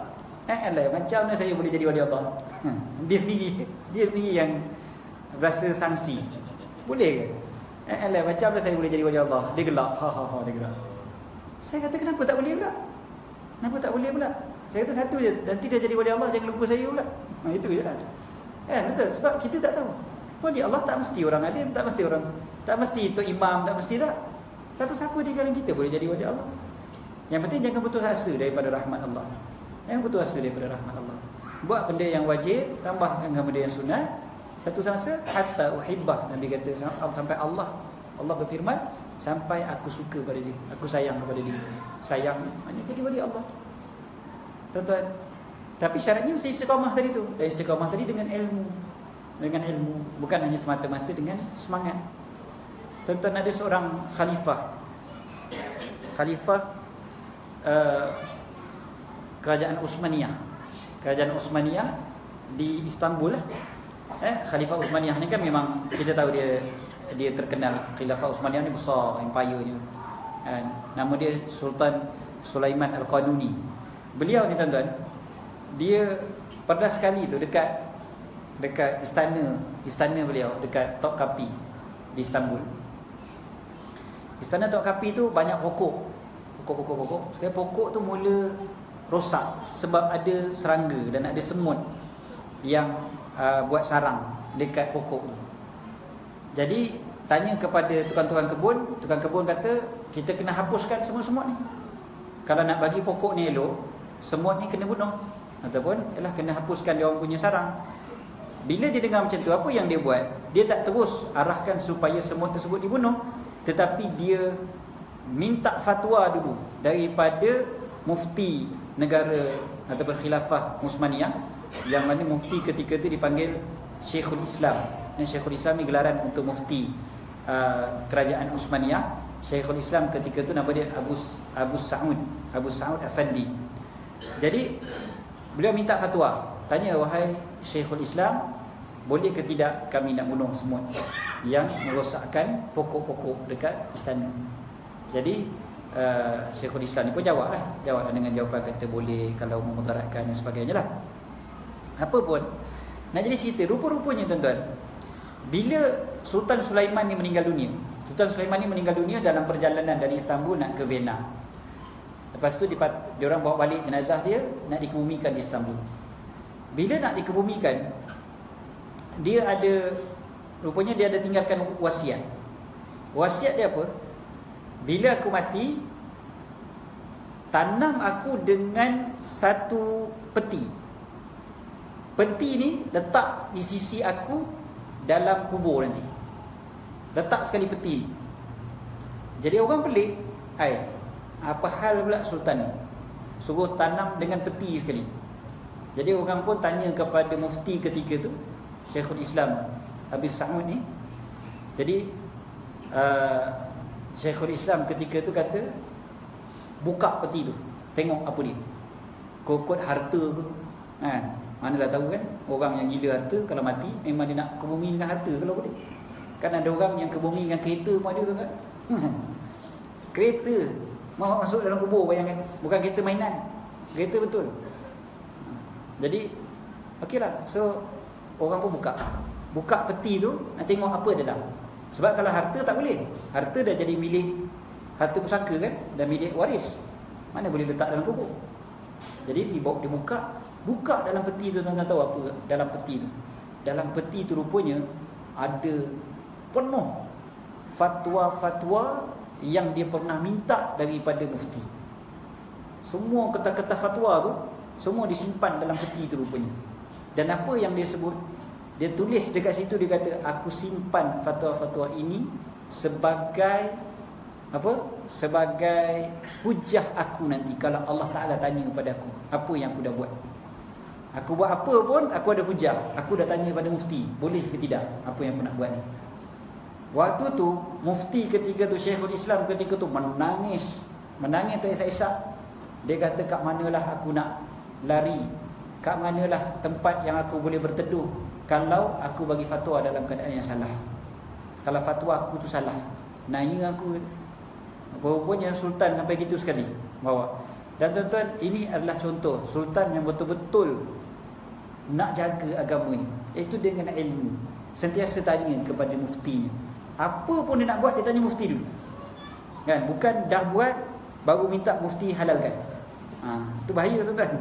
Macam mana saya boleh jadi wali Allah? Dia sendiri yang rasa sangsi. Boleh ke? Macam mana saya boleh jadi wali Allah? Dia gelak. Dia gelak. Saya kata, kenapa tak boleh pula? Kenapa tak boleh pula? Saya kata satu je, nanti dia jadi wali Allah, jangan lupa saya pula. Itu je lah. Betul, sebab kita tak tahu. Wali Allah tak mesti orang alim, tak mesti tok imam, tak mesti tak. Siapa-siapa di kalangan kita boleh jadi wali Allah. Yang penting jangan putus asa daripada rahmat Allah. Jangan putus asa daripada rahmat Allah. Buat benda yang wajib, tambahkan benda yang sunat. Satu masa hatta uhibbah, Nabi kata, sampai Allah berfirman, sampai aku suka pada dia, aku sayang kepada dia. Sayang maknanya jadi wali Allah. Tuan-tuan, tapi syaratnya mesti istiqamah tadi tu. Dan istiqamah tadi dengan ilmu. Dengan ilmu, bukan hanya semata-mata dengan semangat. Tuan-tuan, ada seorang khalifah kerajaan Uthmaniyah. Kerajaan Uthmaniyah di Istanbul lah. Khalifah Uthmaniyah ni kan memang kita tahu dia terkenal. Khilafah Uthmaniyah ni besar, empire-nya. Nama dia Sultan Sulaiman Al-Qanuni. Beliau ni tuan-tuan, dia pernah sekali tu dekat istana beliau dekat Topkapi di Istanbul. Istana Topkapi tu banyak pokok. Sekali pokok tu mula rosak sebab ada serangga dan ada semut yang buat sarang dekat pokok tu. Jadi tanya kepada tukang kebun kata, kita kena hapuskan semua semut ni. Kalau nak bagi pokok ni elok, semut ni kena bunuh, ataupun kena hapuskan dia orang punya sarang. Bila dia dengar macam tu, apa yang dia buat? Dia tak terus arahkan supaya semut tersebut dibunuh, tetapi dia minta fatwa dulu daripada mufti negara ataupun khilafah Uthmaniyah, yang mana mufti ketika itu dipanggil Syekhul Islam. Dan Syekhul Islam ni gelaran untuk mufti kerajaan Uthmaniyah. Syekhul Islam ketika itu nama dia Abu Sa'ud Afandi. Jadi beliau minta fatwa, tanya, wahai Syekhul Islam, boleh ke tidak kami nak bunuh semut yang merosakkan pokok-pokok dekat istana? Jadi Syekhul Islam ni pun jawablah dengan jawapan kata boleh kalau memudaratkan dan sebagainya lah. Apa pun nak jadi cerita, rupa-rupanya tuan-tuan, bila Sultan Sulaiman ni meninggal dunia dalam perjalanan dari Istanbul nak ke Vienna. Lepas tu dia orang bawa balik jenazah dia, nak dikebumikan di Istanbul. Bila nak dikebumikan, rupanya dia ada tinggalkan wasiat. Wasiat dia apa? Bila aku mati, tanam aku dengan satu peti. Peti ni letak di sisi aku dalam kubur nanti. Letak sekali peti ni. Jadi orang pelik, apa hal pula sultan ni suruh tanam dengan peti sekali. Jadi orang pun tanya kepada mufti ketika tu, Syekhul Islam Abu Sa'ud ni. Jadi Syekhul Islam ketika tu kata, buka peti tu, tengok apa dia. Kokot harta ke kan? Manalah tahu kan, orang yang gila harta kalau mati memang dia nak ke bumi dengan harta kalau boleh. Kan ada orang yang ke bumi dengan kereta pun ada tu kan. Kereta mau masuk dalam kubur, bayangkan. Bukan kereta mainan, kereta betul. Jadi okeylah, so orang pun buka peti tu, nak tengok apa dalam. Sebab kalau harta tak boleh, harta dah jadi milik, harta pusaka kan, dah milik waris, mana boleh letak dalam kubur. Jadi dia buka dalam peti tu. Tuan-tuan tahu apa dalam peti tu? Dalam peti tu rupanya ada penuh fatwa-fatwa yang dia pernah minta daripada mufti. Semua ketah-ketah fatwa tu semua disimpan dalam peti tu rupanya. Dan apa yang dia sebut? Dia tulis dekat situ, dia kata aku simpan fatwa-fatwa ini sebagai apa? Sebagai hujah aku nanti kalau Allah Taala tanya kepada aku apa yang aku dah buat. Aku buat apa pun aku ada hujah. Aku dah tanya pada mufti, boleh ke tidak apa yang aku nak buat ni. Waktu tu mufti ketika tu, Syekhul Islam ketika tu menangis tak isak-isak. Dia kata kat manalah aku nak lari, kat manalah tempat yang aku boleh berteduh kalau aku bagi fatwa dalam keadaan yang salah. Kalau fatwa aku tu salah, nanya aku. Rupanya sultan sampai gitu sekali bawa. Dan tuan-tuan, ini adalah contoh sultan yang betul-betul nak jaga agama ni, iaitu dengan ilmu. Sentiasa tanya kepada muftinya. Apa pun dia nak buat, dia tanya mufti dulu. Kan? Bukan dah buat baru minta mufti halalkan. Itu bahaya tuan-tuan.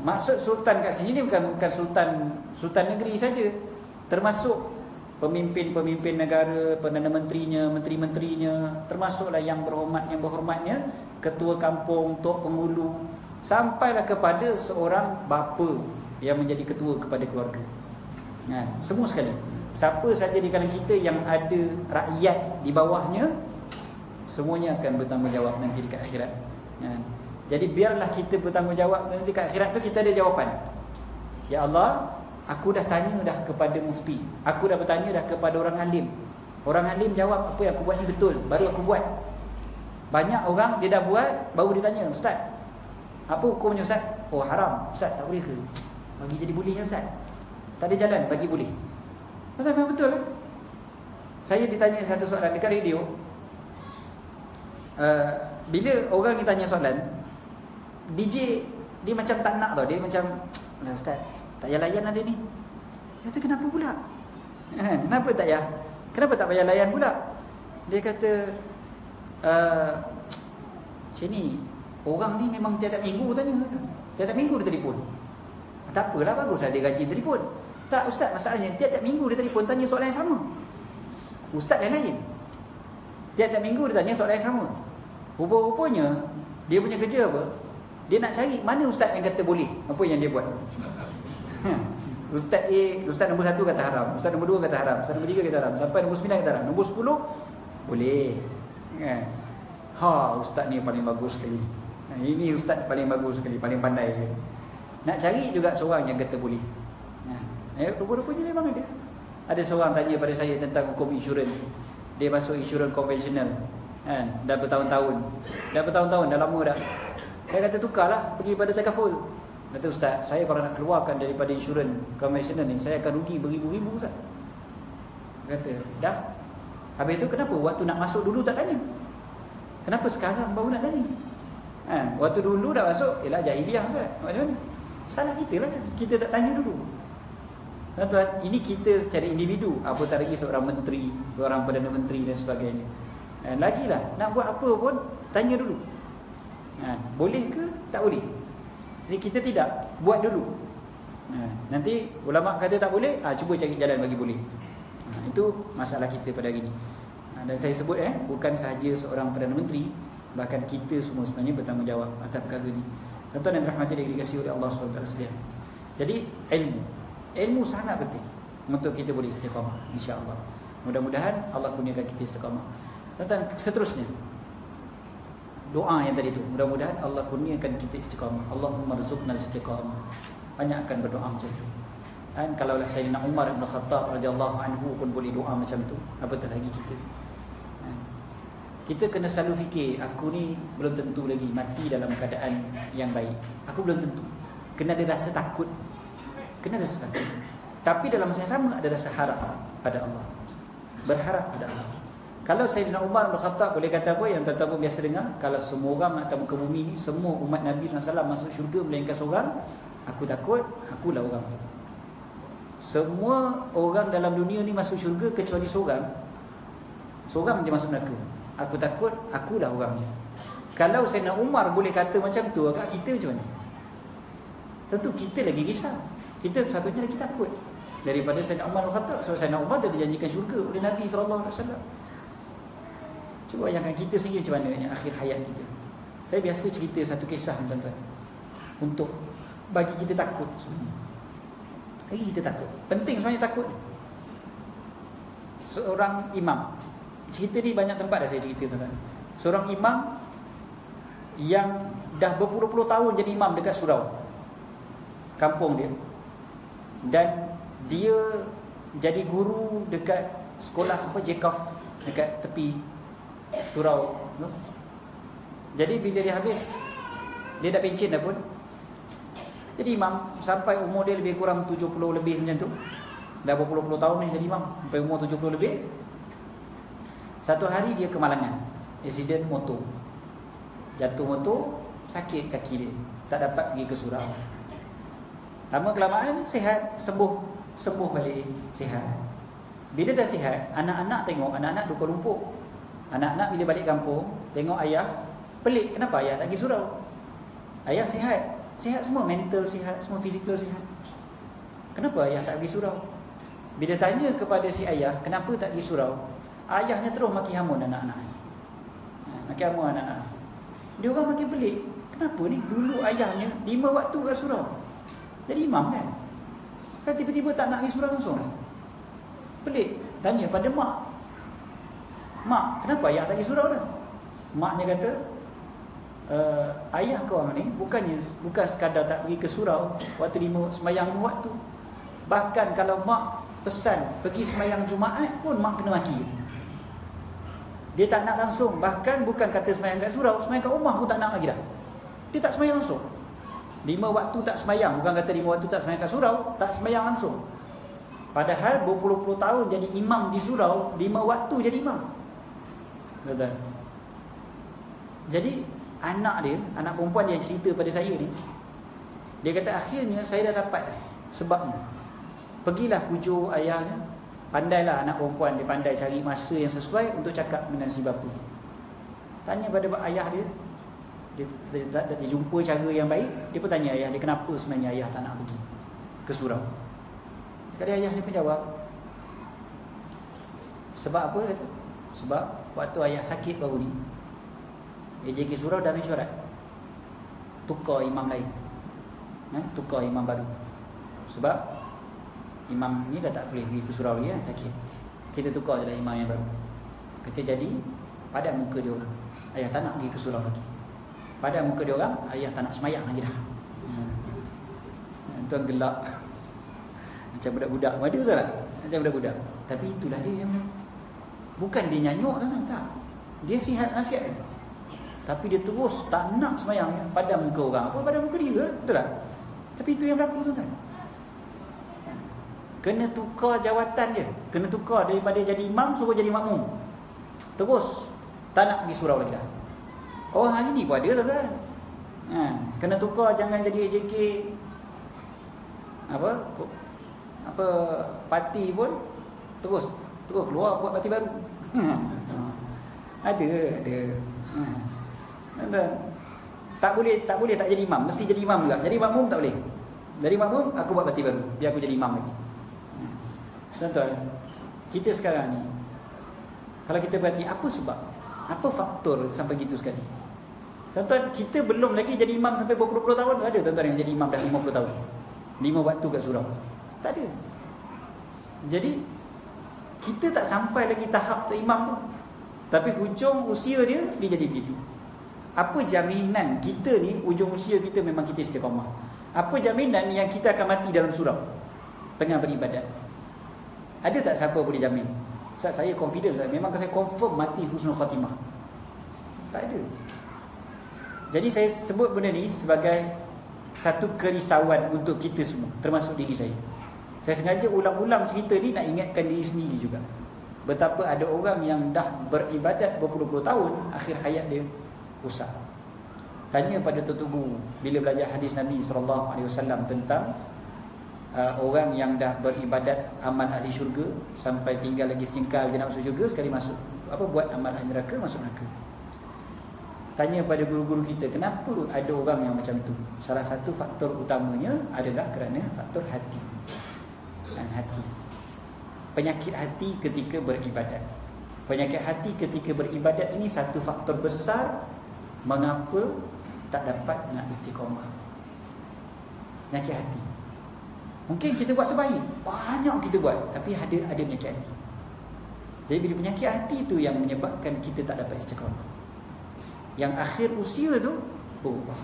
Maksud sultan kat sini ni bukan sultan negeri saja, termasuk pemimpin-pemimpin negara, Perdana Menterinya, menteri-menterinya, termasuklah yang berhormatnya, ketua kampung, tok pengulu, sampailah kepada seorang bapa yang menjadi ketua kepada keluarga. Semua sekali. Siapa saja di kalangan kita yang ada rakyat di bawahnya, semuanya akan bertanggungjawab nanti di akhirat. Jadi biarlah kita bertanggungjawab nanti kat akhirat tu, kita ada jawapan. Ya Allah, aku dah tanya dah kepada mufti, aku dah bertanya dah kepada orang alim. Orang alim jawab apa yang aku buat ni betul, baru aku buat. Banyak orang dia dah buat, baru dia tanya, ustaz, apa hukumnya ustaz? Oh haram, ustaz tak boleh ke? Bagi jadi boleh ya ustaz? Tak ada jalan bagi boleh. Ustaz memang betul lah. Saya ditanya satu soalan dekat radio. Bila orang ditanya soalan, DJ dia macam tak nak tau. Dia macam, lah ustaz, tak payah layan ada ni. Dia kata kenapa pula? Kenapa tak payah? Kenapa tak payah layan pula? Dia kata macam ni, orang ni memang tiap-tiap minggu tanya. Tiap-tiap minggu dia telefon. Tak apalah, baguslah dia rajin telefon. Tak ustaz, masalahnya tiap-tiap minggu dia telefon tanya soalan yang sama. Ustaz yang lain, tiap-tiap minggu dia tanya soalan yang sama. Rupa-rupanya dia punya kerja apa? Dia nak cari mana ustaz yang kata boleh apa yang dia buat. Ustaz A, ustaz nombor 1 kata haram, ustaz nombor 2 kata haram, ustaz nombor 3 kata haram, sampai nombor 9 kata haram, nombor 10 boleh. Ustaz ni paling bagus sekali. Ini ustaz paling bagus sekali, paling pandai sekali. Nak cari juga seorang yang kata boleh. Rupa-rupanya memang ada. Ada seorang tanya pada saya tentang hukum insurans. Dia masuk insurans konvensional, dah bertahun-tahun. Dah lama dah. Saya kata tukarlah, pergi pada takaful. Kata ustaz, saya kalau nak keluarkan daripada insurans konvensional ni, saya akan rugi beribu-ribu ustaz. Kata, dah. Habis tu kenapa waktu nak masuk dulu tak tanya? Kenapa sekarang baru nak tanya? Waktu dulu dah masuk, jahiliah ustaz. Macam mana? Salah kita lah kan. Kita tak tanya dulu. Tuan-tuan, ini kita secara individu, apatah lagi seorang menteri, seorang Perdana Menteri dan sebagainya. Lagilah, nak buat apa pun tanya dulu. Boleh ke? Tak boleh. Jadi kita tidak, buat dulu. Nanti ulama kata tak boleh, cuba cari jalan bagi boleh. Itu masalah kita pada hari ini. Dan saya sebut bukan sahaja seorang Perdana Menteri, bahkan kita semua sebenarnya bertanggungjawab atas perkara ini. Tuan-tuan yang dirahmati dan dikasihi oleh Allah SWT sekalian. Jadi ilmu sangat penting untuk kita boleh istiqamah, insya-Allah. Mudah-mudahan Allah kurniakan kita istiqamah. Tuan-tuan, seterusnya doa yang tadi tu, mudah-mudahan Allah kurniakan kita istiqamah. Allahumma rzuqna istiqamah. Banyakkan berdoa macam tu. Kalaulah Sayyidina Umar bin Khattab radhiyallahu anhu pun boleh doa macam tu, apatah lagi kita. Kita kena selalu fikir, aku ni belum tentu lagi mati dalam keadaan yang baik. Aku belum tentu. Kena ada rasa takut. Tapi dalam masa yang sama ada rasa harap pada Allah. Berharap pada Allah. Kalau Sayyidina Umar bin Khattab boleh kata apa yang tuan-tuan biasa dengar, kalau semua orang atas muka bumi ni, semua umat Nabi SAW masuk syurga melainkan seorang, aku takut akulah orang tu. Semua orang dalam dunia ni masuk syurga kecuali seorang je masuk neraka. Aku takut akulah orangnya. Kalau Sayyidina Umar boleh kata macam tu, agak kita macam mana? Tentu kita lagi risau. Kita satunya lagi takut daripada Sayyidina Umar bin Khattab. Sebab Sayyidina Umar dah dijanjikan syurga oleh Nabi SAW. Cuba bayangkan kita sendiri macam mana akhir hayat kita. Saya biasa cerita satu kisah ni tuan-tuan, untuk bagi kita takut sebenarnya. lagi kita takut. Penting sebenarnya takut. Seorang imam, cerita ni banyak tempat dah saya cerita tuan-tuan. Seorang imam yang dah berpuluh-puluh tahun jadi imam dekat surau kampung dia, dan dia jadi guru dekat sekolah Jekaf dekat tepi surau tu. Jadi bila dia habis, dia dah pencen dah pun, jadi imam sampai umur dia lebih kurang 70 lebih macam tu. Dah berpuluh-puluh tahun ni jadi imam, sampai umur 70 lebih. Satu hari dia kemalangan, aksiden motor. Jatuh motor, sakit kaki dia, tak dapat pergi ke surau. Lama kelamaan sihat, sembuh balik, sihat. Bila dah sihat, anak-anak tengok, anak-anak dukar lumpur. Anak-anak bila balik kampung, tengok ayah, pelik, kenapa ayah tak pergi surau? Ayah sihat, sihat semua, mental sihat, semua fizikal sihat. Kenapa ayah tak pergi surau? Bila tanya kepada si ayah, kenapa tak pergi surau? Ayahnya terus maki hamun anak-anak. Maki hamun anak-anak. Dia orang makin pelik, kenapa ni? Dulu ayahnya 5 waktu ke surau, jadi imam kan? Kan tiba-tiba tak nak pergi surau langsung lah. Pelik. Tanya pada mak, mak, kenapa ayah tak pergi surau dah? Maknya kata, ayah korang ni bukan sekadar tak pergi ke surau waktu sembahyang 5 waktu. Bahkan kalau mak pesan pergi sembahyang Jumaat pun mak kena maki. Dia tak nak langsung. Bahkan bukan kata sembahyang kat surau, sembahyang kat rumah pun tak nak lagi dah. Dia tak sembahyang langsung. 5 waktu tak sembahyang. Bukan kata 5 waktu tak sembahyang kat surau, tak sembahyang langsung. Padahal berpuluh-puluh tahun jadi imam di surau, 5 waktu jadi imam. Betul. Jadi anak dia, anak perempuan dia yang cerita pada saya ni, dia kata akhirnya saya dah dapat sebabnya. Pergilah pujuk ayahnya. Pandailah anak perempuan, dia pandai cari masa yang sesuai untuk cakap dengan si bapa. Tanya pada ayah dia, dia jumpa cara yang baik. Dia pun tanya ayah dia, kenapa sebenarnya ayah tak nak pergi ke surau? Kata ayah dia pun jawab, sebab apa? Kata, sebab waktu ayah sakit baru ni, AJK surau dah mesyuarat tukar imam lain, tukar imam baru. Sebab imam ni dah tak boleh pergi ke surau lagi kan, sakit. Kita tukar je lah imam yang baru. Kata jadi pada muka dia orang, ayah tak nak pergi ke surau lagi. Pada muka dia orang, ayah tak nak semayang lagi dah. Tuan gelap macam budak-budak. Ada tak lah? Macam budak-budak. Tapi itulah dia yang bukan dia nyanyuk kan, tak. Dia sihat nafiat kan. Tapi dia terus tak nak semayang ya. Pada muka orang. Apa pada muka dia? Betul tak? Tapi itu yang berlaku tuan-tuan. Kena tukar jawatan dia. Kena tukar daripada jadi imam suruh jadi makmum. Terus tak nak pergi surau lagi dah. Oh hari ni pun ada tuan-tuan. Kena tukar, jangan jadi AJK apa parti pun terus keluar buat parti baru. Ada. Tuan-tuan, tak boleh tak jadi imam, mesti jadi imam juga. Jadi makmum tak boleh. Jadi makmum aku buat parti baru, biar aku jadi imam lagi. Tuan-tuan, kita sekarang ni kalau kita perhati apa sebab, apa faktor sampai gitu sekali. Tuan-tuan, kita belum lagi jadi imam sampai berpuluh-puluh tahun. Ada tuan-tuan yang jadi imam dah 50 tahun, 5 waktu kat surau. Tak ada. Jadi kita tak sampai lagi tahap imam tu, tapi hujung usia dia jadi begitu. Apa jaminan kita ni hujung usia kita memang kita istiqamah? Apa jaminan yang kita akan mati dalam surau tengah beribadat? Ada tak siapa boleh jamin? Ustaz, saya confident, memang saya confirm mati husnul khatimah. Tak ada. Jadi saya sebut benda ni sebagai satu kerisauan untuk kita semua, termasuk diri saya. Saya sengaja ulang-ulang cerita ni nak ingatkan diri sendiri juga. Betapa ada orang yang dah beribadat berpuluh-puluh tahun, akhir hayat dia rosak. Tanya pada Tuan Guru bila belajar hadis Nabi SAW tentang orang yang dah beribadat amal ahli syurga sampai tinggal lagi setingkal dia nak masuk syurga, sekali masuk buat amal ahli neraka, masuk neraka. Tanya pada guru-guru kita, kenapa ada orang yang macam tu? Salah satu faktor utamanya adalah kerana faktor hati. Hati. Penyakit hati ketika beribadat. Penyakit hati ketika beribadat ini satu faktor besar mengapa tak dapat nak istiqamah. Penyakit hati. Mungkin kita buat tu baik, banyak kita buat, tapi ada penyakit hati. Jadi bila penyakit hati tu yang menyebabkan kita tak dapat istiqamah. Yang akhir usia tu berubah.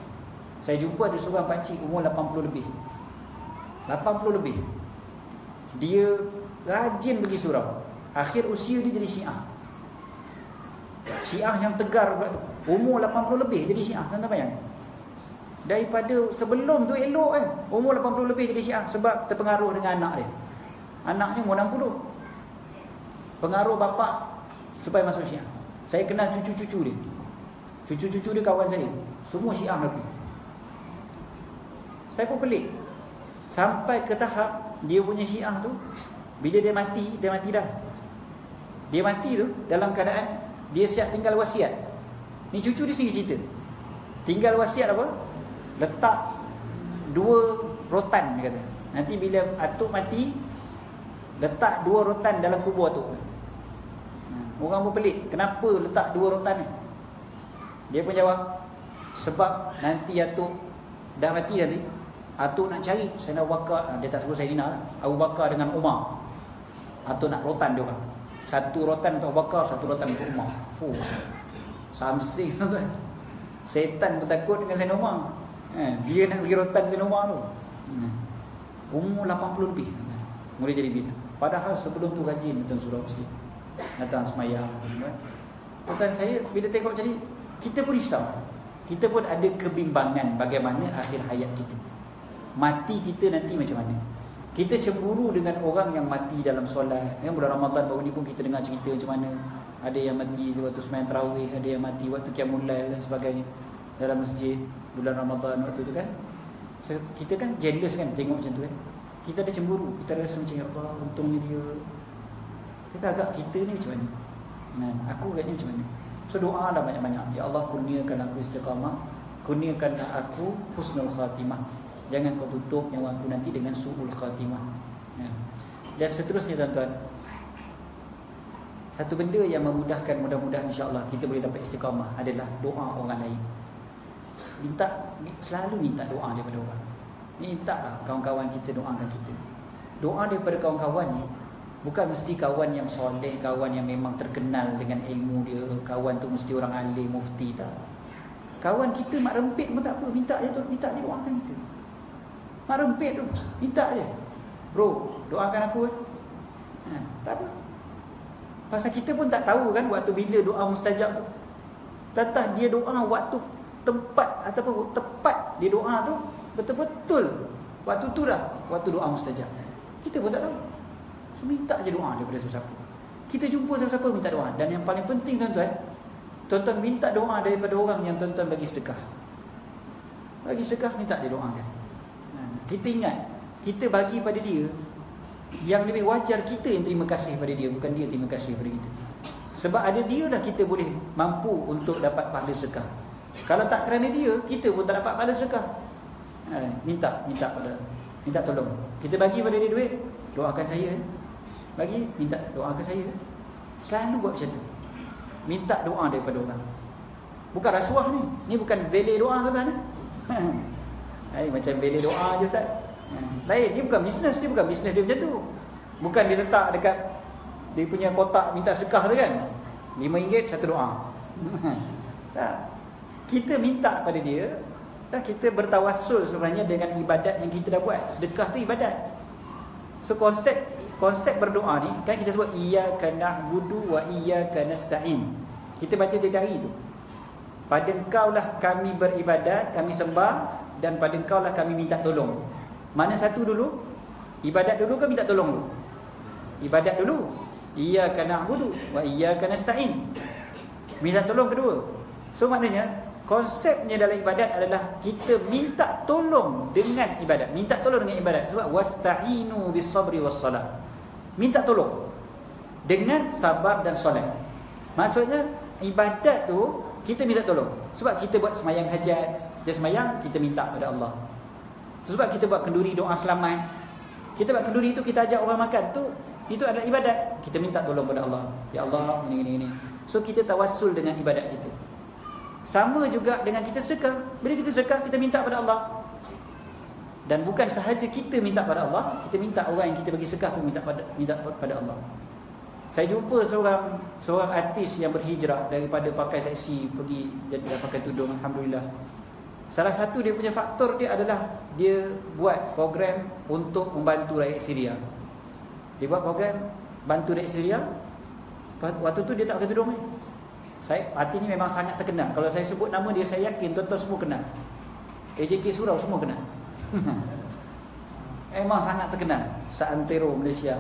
Saya jumpa ada seorang pakcik umur 80 lebih. 80 lebih. Dia rajin pergi surau. Akhir usia dia jadi Syiah. Syiah yang tegar pula tu. Umur 80 lebih jadi Syiah. Tuan-tuan bayang. Daripada sebelum tu elok kan. Umur 80 lebih jadi Syiah sebab terpengaruh dengan anak dia. Anaknya umur 60. Pengaruh bapa supaya masuk Syiah. Saya kenal cucu-cucu dia. Cucu-cucu dia kawan saya. Semua Syiah lagi. Saya pun pelik. Sampai ke tahap dia punya Syiah tu, bila dia mati dah. Dia mati tu dalam keadaan dia siap tinggal wasiat. Ni cucu dia sendiri cerita. Tinggal wasiat apa? Letak 2 rotan dia kata. Nanti bila atuk mati, letak 2 rotan dalam kubur atuk. Orang pun pelik, kenapa letak 2 rotan ni? Dia pun jawab, sebab nanti atuk dah mati nanti, atuk nak cari Sayyidina Abu Bakar, dia tak sebut Sayyidina lah, Abu Bakar dengan Umar. Atuk nak rotan dia orang. 1 rotan untuk Abu Bakar, 1 rotan untuk Umar. Samsing tuan-tuan. Setan pun takut dengan Sayyidina Umar. Dia nak bagi rotan Sayyidina Umar tu. Umur 80 lebih. Mula jadi begitu. Padahal sebelum tu rajin datang surau masjid, datang semayang. Tuan-tuan, saya bila tengok macam ni, kita pun risau. Kita pun ada kebimbangan bagaimana akhir hayat kita. Mati kita nanti macam mana. Kita cemburu dengan orang yang mati dalam solat. Bulan Ramadan baru ni pun kita dengar cerita macam mana ada yang mati waktu sembahyang tarawih, ada yang mati waktu qiyamul lail dan sebagainya dalam masjid bulan Ramadan waktu tu kan. Kita kan jealous kan tengok macam tu kan. Kita ada cemburu, kita ada rasa macam ya Allah, untungnya dia. Tapi agak kita ni macam mana? Aku agaknya macam mana? So doa dah banyak-banyak. Ya Allah, kurniakan aku istiqamah, kurniakanlah aku husnul khatimah. Jangan kau tutup nyawa aku nanti dengan su'ul khatimah. Dan seterusnya tuan-tuan, satu benda yang memudahkan, mudah-mudahan insya-Allah kita boleh dapat istiqamah adalah doa orang lain. Selalu minta doa daripada orang. Mintalah kawan-kawan kita doakan kita. Doa daripada kawan-kawan ni bukan mesti kawan yang soleh, kawan yang memang terkenal dengan ilmu dia, kawan tu mesti orang alim, mufti, tak. Kawan kita mak rempit pun tak apa, minta je tu, minta dia doakan kita. Mak rempit tu, minta je. Bro, doakan aku kan. Tak apa. Pasal kita pun tak tahu kan waktu bila doa mustajab tu. Tentang dia doa waktu tempat ataupun tepat dia doa tu betul-betul waktu tu dah waktu doa mustajab. Kita pun tak tahu. So minta je doa daripada siapa-siapa. Kita jumpa siapa-siapa minta doa. Dan yang paling penting tuan-tuan minta doa daripada orang yang tuan-tuan bagi sedekah. Bagi sedekah, minta dia doakan. Kita ingat, kita bagi pada dia, yang lebih wajar kita yang terima kasih pada dia, bukan dia terima kasih pada kita. Sebab ada dia lah kita boleh mampu untuk dapat pahala sedekah. Kalau tak kerana dia, kita pun tak dapat pahala sedekah. Minta tolong. Kita bagi pada dia duit, doakan saya. Bagi, minta doakan saya. Selalu buat macam tu. Minta doa daripada orang. Bukan rasuah ni. Ni bukan valet doa tuan-tuan. Macam valet doa je Ustaz. Lain, dia bukan bisnes. Dia bukan bisnes dia macam tu. Bukan dia letak dekat dia punya kotak minta sedekah tu kan, RM5 satu doa. Tak. Kita minta pada dia, kita bertawassul sebenarnya dengan ibadat yang kita dah buat. Sedekah tu ibadat. So konsep berdoa ni kan kita sebut iyyaka na'budu wa iyyaka nasta'in. Kita baca tiap hari tu. Pada Engkau-lah kami beribadat, kami sembah, dan pada Engkau-lah kami minta tolong. Mana satu dulu? Ibadat dulu ke minta tolong dulu? Ibadat dulu. Iyyaka na'budu wa iyyaka nasta'in. Minta tolong kedua. So maknanya konsepnya dalam ibadat adalah kita minta tolong dengan ibadat. Minta tolong dengan ibadat. Sebab wasta'inu bis-sabri was-salat. Minta tolong dengan sabar dan solat. Maksudnya ibadat tu kita minta tolong. Sebab kita buat semayang hajat, kita semayang, kita minta pada Allah. Sebab kita buat kenduri doa selamat. Kita buat kenduri tu, kita ajak orang makan tu, itu adalah ibadat. Kita minta tolong pada Allah. Ya Allah, ini. So kita tawassul dengan ibadat kita. Sama juga dengan kita sedekah. Bila kita sedekah, kita minta pada Allah. Dan bukan sahaja kita minta pada Allah, kita minta orang yang kita bagi sedekah tu minta pada Allah. Saya jumpa seorang artis yang berhijrah daripada pakai seksi pergi jadi pakai tudung, alhamdulillah. Salah satu dia punya faktor dia adalah dia buat program untuk membantu rakyat Syria. Dia buat program bantu rakyat Syria. Waktu tu dia tak pakai tudung. Saya hati ni memang sangat terkenal. Kalau saya sebut nama dia, saya yakin tuan-tuan semua kenal. AJK Surau semua kenal. Memang sangat terkenal seantero Malaysia.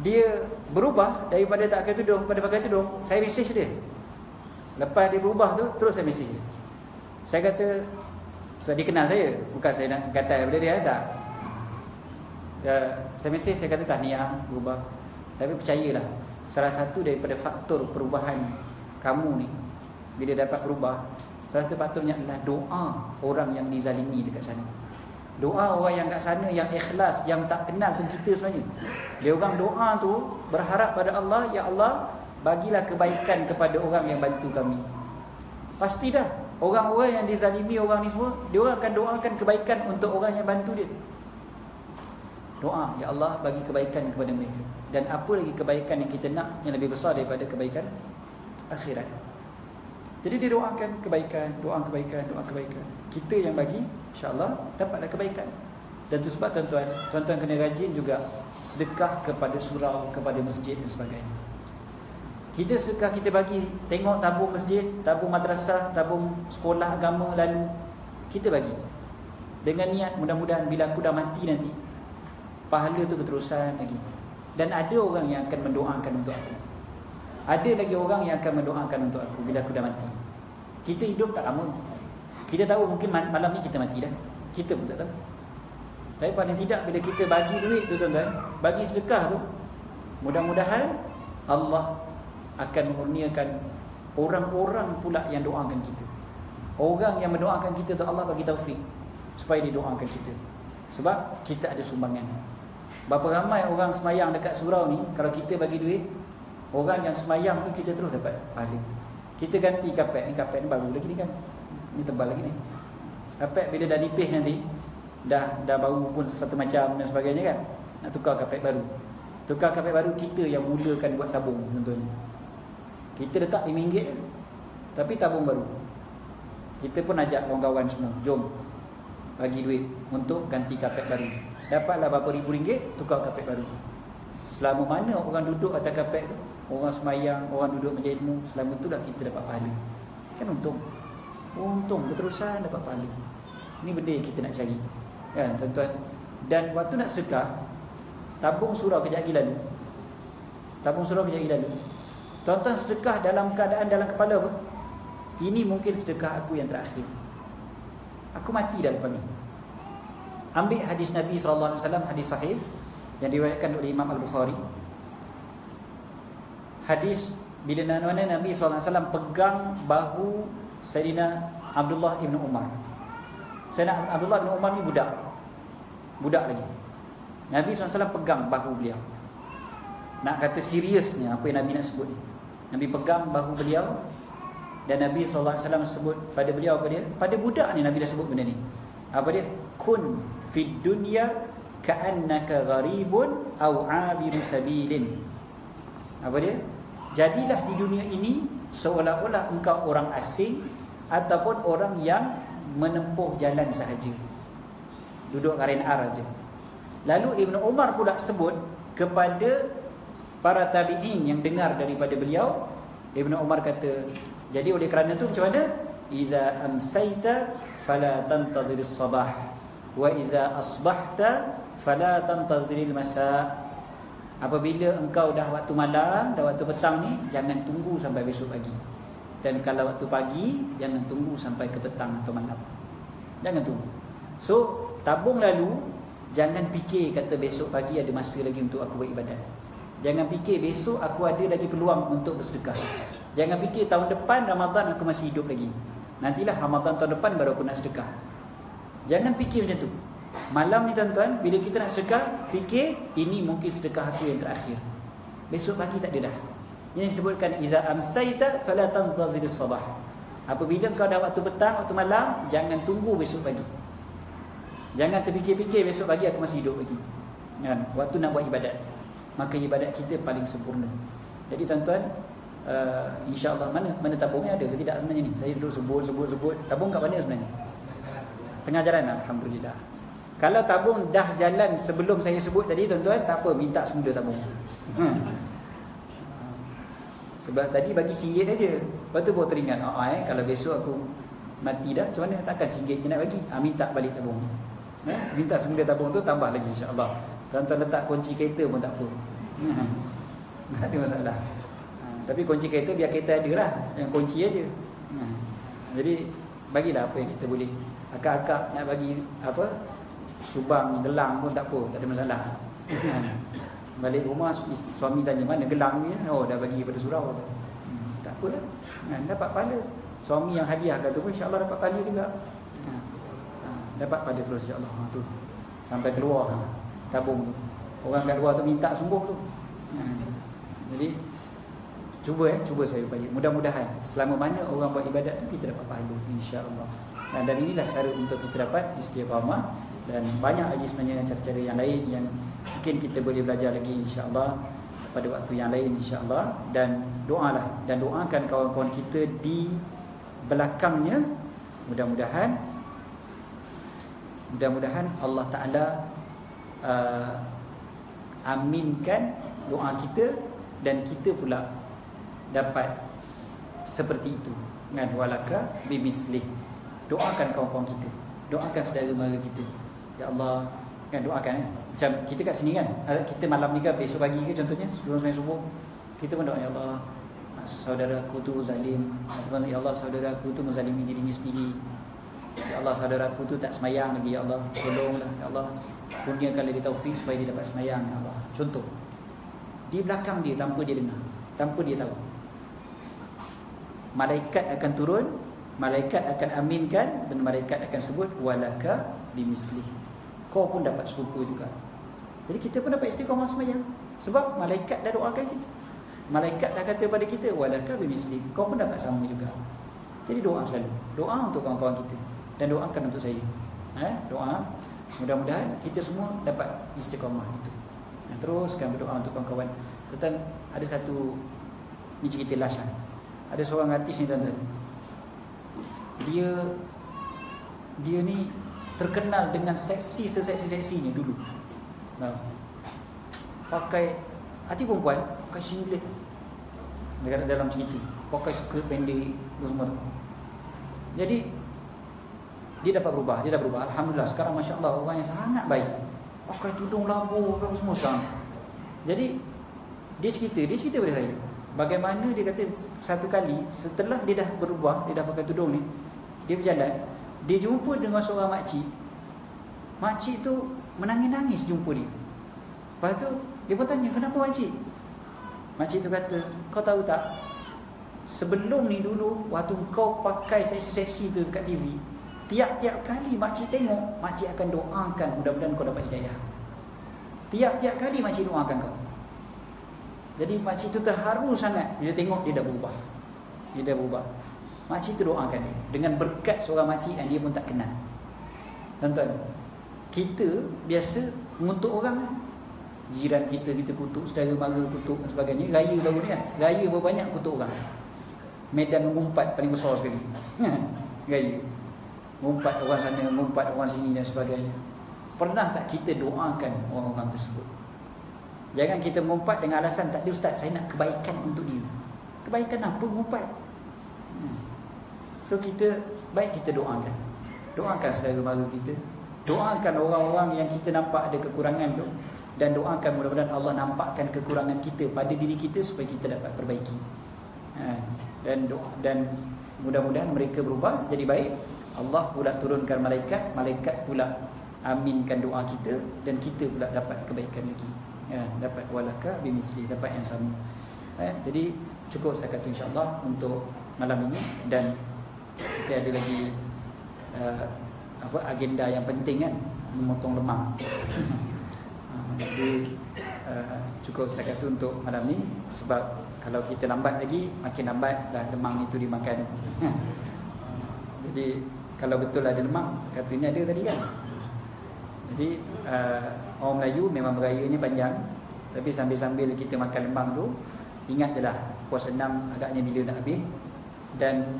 Dia berubah daripada tak pakai tudung kepada pakai tudung. Saya message dia. Lepas dia berubah tu, terus saya message dia. Saya kata, sebab dia kenal saya, bukan saya nak kata daripada dia, tak. Saya message, saya kata tahniah berubah. Tapi percayalah, salah satu daripada faktor perubahan kamu ni, bila dapat berubah, salah satu faktornya adalah doa orang yang dizalimi dekat sana. Doa orang yang kat sana yang ikhlas, yang tak kenal pun kita sebenarnya. Dia orang doa tu berharap pada Allah, ya Allah, bagilah kebaikan kepada orang yang bantu kami. Pasti dah orang-orang yang dizalimi orang ni semua, dia orang akan doakan kebaikan untuk orang yang bantu dia. Doa, ya Allah, bagi kebaikan kepada mereka. Dan apa lagi kebaikan yang kita nak yang lebih besar daripada kebaikan akhirat. Jadi dia doakan kebaikan, doa kebaikan, doa kebaikan. Kita yang bagi, insya-Allah dapatlah kebaikan. Dan tu sebab tuan-tuan kena rajin juga sedekah kepada surau, kepada masjid dan sebagainya. Kita sedekah, kita bagi, tengok tabung masjid, tabung madrasah, tabung sekolah agama, lalu kita bagi dengan niat mudah-mudahan bila aku dah mati nanti, pahala tu berterusan lagi. Dan ada orang yang akan mendoakan untuk aku. Ada lagi orang yang akan mendoakan untuk aku bila aku dah mati. Kita hidup tak lama. Kita tahu mungkin malam ni kita mati dah. Kita pun tak tahu. Tapi paling tidak bila kita bagi duit tu tuan-tuan, bagi sedekah tu, mudah-mudahan Allah akan mengurniakan orang-orang pula yang doakan kita. Orang yang mendoakan kita tu Allah bagi taufik supaya dia doakan kita. Sebab kita ada sumbangan. Berapa ramai orang semayang dekat surau ni, kalau kita bagi duit, orang yang semayang tu kita terus dapat pahala. Kita ganti kapet ni baru lagi ni kan. Ni tebal lagi ni. Kapet bila dah dipih nanti, dah baru pun satu macam dan sebagainya kan. Nak tukar kapet baru. Tukar kapet baru, kita yang mulakan buat tabung contohnya. Kita letak RM5 tapi tabung baru. Kita pun ajak kawan-kawan semua, jom bagi duit untuk ganti kapet baru. Dapatlah berapa ribu ringgit, tukar kapet baru. Selama mana orang duduk atas kapet tu, orang semayang, orang duduk majlis ilmu, selama tu dah kita dapat pahala. Kan untung. Untung berterusan dapat pahala. Ini benda yang kita nak cari. Kan tuan-tuan. Dan waktu nak sedekah, tabung surau kejap lagi lalu. Tabung surau kejap lagi lalu. Tuan-tuan sedekah dalam keadaan dalam kepala apa? Ini mungkin sedekah aku yang terakhir. Aku mati dah lepas ni. Ambil hadis Nabi SAW, hadis sahih yang diriwayatkan oleh Imam Al-Bukhari. Hadis bila mana Nabi SAW pegang bahu Sayyidina Abdullah ibn Umar. Sayyidina Abdullah ibn Umar ni budak lagi. Nabi SAW pegang bahu beliau. Nak kata seriusnya apa yang Nabi nak sebut ni. Nabi pegang bahu beliau dan Nabi SAW sebut pada beliau apa dia? Pada budak ni Nabi dah sebut benda ni. Apa dia? Kun fid dunya ka'annaka gharibun aw 'abiru sabilin. Apa dia? Jadilah di dunia ini seolah-olah engkau orang asing ataupun orang yang menempuh jalan sahaja. Duduk R&R aja. Lalu Ibn Umar pula sebut kepada para tabi'in yang dengar daripada beliau. Ibn Umar kata, jadi oleh kerana tu macam mana? Iza amsayta fala tantazirus sabah wa iza asbahta fala tantaziril masa. Apabila engkau dah waktu malam, dah waktu petang ni, jangan tunggu sampai besok pagi. Dan kalau waktu pagi, jangan tunggu sampai ke petang atau malam. Jangan tunggu. So, tabung lalu, jangan fikir kata besok pagi ada masa lagi untuk aku beribadat. Jangan fikir besok aku ada lagi peluang untuk bersedekah. Jangan fikir tahun depan Ramadan aku masih hidup lagi. Nantilah Ramadan tahun depan baru aku nak sedekah. Jangan fikir macam tu. Malam ni tuan-tuan, bila kita nak sedekah, fikir ini mungkin sedekah aku yang terakhir. Besok pagi tak ada dah. Yang disebutkan iza amsayta fala tantazirus sabah. Apabila kau dah waktu petang, waktu malam, jangan tunggu besok pagi. Jangan terfikir-fikir besok pagi aku masih hidup lagi. Kan? Waktu nak buat ibadat, maka ibadat kita paling sempurna. Jadi tuan-tuan, insya-Allah mana tabungnya ada ke tidak sebenarnya ni? Saya duduk sebut. Tabung kat mana sebenarnya? Tengah jalan, alhamdulillah. Kalau tabung dah jalan sebelum saya sebut tadi tuan-tuan, tak apa, minta semula tabung. Sebab tadi bagi RM1 aja. Lepas tu baru teringat, kalau besok aku mati dah, macam mana? Takkan RM1 je nak bagi. Minta balik tabung. Minta semula tabung tu, tambah lagi insya-Allah. Tuan-tuan letak kunci kereta pun tak apa. Tak ada masalah. Tapi kunci kereta biar kereta ada lah, yang kunci aja. Jadi bagilah apa yang kita boleh. Akak-akak nak bagi apa, subang, gelang pun tak apa, tak ada masalah. Balik rumah suami tanya mana gelang ni, dah bagi pada surau. Tak apalah, dapat pahala. Suami yang hadiahkan tu pun insya-Allah dapat pahala juga. Dapat pahala terus insya-Allah. Tu sampai keluar tabung tu. Orang kat luar tu minta sungguh tu. Jadi cuba saya upaya. Mudah-mudahan selama mana orang buat ibadat tu kita dapat pahala insya-Allah. Dan inilah cara untuk kita dapat istiqamah. Dan banyak lagi sebenarnya cara-cara yang lain yang mungkin kita boleh belajar lagi insya-Allah pada waktu yang lain insya-Allah. Dan doalah, dan doakan kawan-kawan kita di belakangnya. Mudah-mudahan Allah Ta'ala aminkan doa kita, dan kita pula dapat seperti itu. Dengan walaka bimislih. Doakan kawan-kawan kita, doakan saudara mara kita. Ya Allah, kan doakan Macam kita kat sini kan, kita malam ni kan, besok pagi ke contohnya, sebelum sembahyang subuh, kita pun doa, ya Allah, saudaraku tu zalim. Ya Allah, saudaraku tu menzalimi dirinya sendiri. Ya Allah, saudaraku tu tak semayang lagi. Ya Allah, tolonglah. Ya Allah, kurniakanlah dia taufik supaya dia dapat semayang. Ya Allah. Contoh, di belakang dia, tanpa dia dengar, tanpa dia tahu, malaikat akan turun, malaikat akan aminkan, dan malaikat akan sebut walaka bimislih. Kau pun dapat serupa juga. Jadi kita pun dapat istiqamah semayang, sebab malaikat dah doakan kita. Malaikat dah kata pada kita walaka bimislih, kau pun dapat sama juga. Jadi doa selalu, doa untuk kawan-kawan kita, dan doakan untuk saya. Doa, mudah-mudahan kita semua dapat istiqamah itu. Teruskan berdoa untuk kawan-kawan. Tuan-tuan, ada satu, ni cerita last lah. Ada seorang artis ni tuan-tuan, dia ni terkenal dengan seksi-seksinya dulu. Pakai, hati perempuan pakai singlet dekat dalam cerita, pakai skirt pendek semua tu. Jadi dia dapat berubah, dia dah berubah. Alhamdulillah, sekarang masya-Allah orang yang sangat baik. Pakai tudung labu apa semua sekarang. Jadi dia cerita pada saya bagaimana dia kata satu kali setelah dia dah berubah, dia dah pakai tudung ni, dia berjalan, dia jumpa dengan seorang makcik. Makcik tu menangis-nangis jumpa dia. Lepas tu dia pun tanya, kenapa makcik? Makcik tu kata, kau tahu tak, sebelum ni dulu waktu kau pakai seksi-seksi tu dekat TV, tiap-tiap kali makcik tengok, makcik akan doakan mudah-mudahan kau dapat hidayah. Tiap-tiap kali makcik doakan kau. Jadi makcik tu terharu sangat bila tengok dia dah berubah. Dia dah berubah. Makcik tu doakan dia dengan berkat seorang makcik yang dia pun tak kenal. Tuan-tuan, kita biasa mengutuk orang kan? Jiran kita kutuk, saudara mara kutuk dan sebagainya. Raya baru ni kan, raya berapa banyak kutuk orang. Medan mengumpat paling besar sekali. Raya mengumpat orang sana, mengumpat orang sini dan sebagainya. Pernah tak kita doakan orang-orang tersebut? Jangan kita mengumpat dengan alasan, tak ada ustaz, saya nak kebaikan untuk dia. Kebaikan apa mengumpat? So kita, baik kita doakan. Doakan saudara mara kita, doakan orang-orang yang kita nampak ada kekurangan tu, dan doakan mudah-mudahan Allah nampakkan kekurangan kita pada diri kita supaya kita dapat perbaiki. Dan mudah-mudahan mereka berubah jadi baik. Allah pula turunkan malaikat, malaikat pula aminkan doa kita, dan kita pula dapat kebaikan lagi. Dapat walaka bimisli, dapat yang sama. Jadi cukup setakat itu insya-Allah untuk malam ini, dan kita ada lagi agenda yang penting kan, memotong lemak. Jadi cukup setakat itu untuk malam ni, sebab kalau kita lambat lagi, makin lambat dah lemang itu dimakan. Jadi kalau betul ada lemak, katanya ada tadi kan. Jadi orang Melayu memang berayanya panjang, tapi sambil-sambil kita makan lemang tu, ingat je lah puasa 6 agaknya bila nak habis. Dan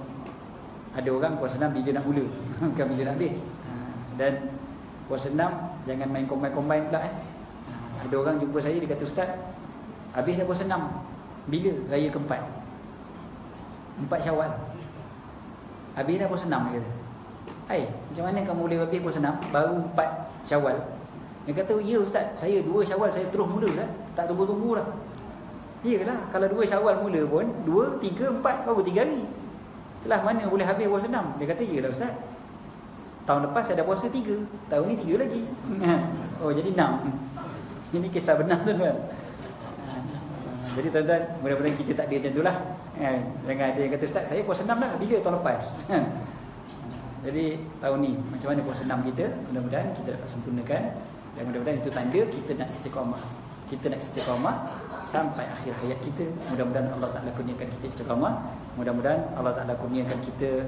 ada orang puasa 6 bila nak mula bukan bila nak habis. Dan puasa 6 jangan main combine-combine pula Ada orang jumpa saya, dia kata, "Ustaz, habis dah puasa 6, bila raya keempat?" 4 Syawal. Habis dah puasa 6, dia kata. "Hai, macam mana kamu boleh habis puasa 6 baru 4 Syawal?" Dia kata, "Ya Ustaz, saya 2 Syawal saya terus mula Ustaz, tak tunggu-tunggu lah." Iyalah, kalau 2 Syawal mula pun 2, 3, 4 baru 3 hari. Celah mana boleh habis puasa 6? Dia kata, "Iyalah Ustaz, tahun lepas saya dah puasa 3, tahun ni 3 lagi." Oh, jadi 6. Ini kisah benar tuan-tuan. Jadi tuan-tuan, mudah-mudahan kita tak ada macam tu lah. Jangan ada yang kata, "Ustaz, saya puasa 6 dah, bila tahun lepas?" Jadi tahun ni macam mana puasa 6 kita, mudah-mudahan kita dapat sempurnakan. Dan mudah-mudahan itu tanda kita nak istiqamah. Kita nak istiqamah sampai akhir hayat kita. Mudah-mudahan Allah Ta'ala kurniakan kita istiqamah. Mudah-mudahan Allah Ta'ala kurniakan kita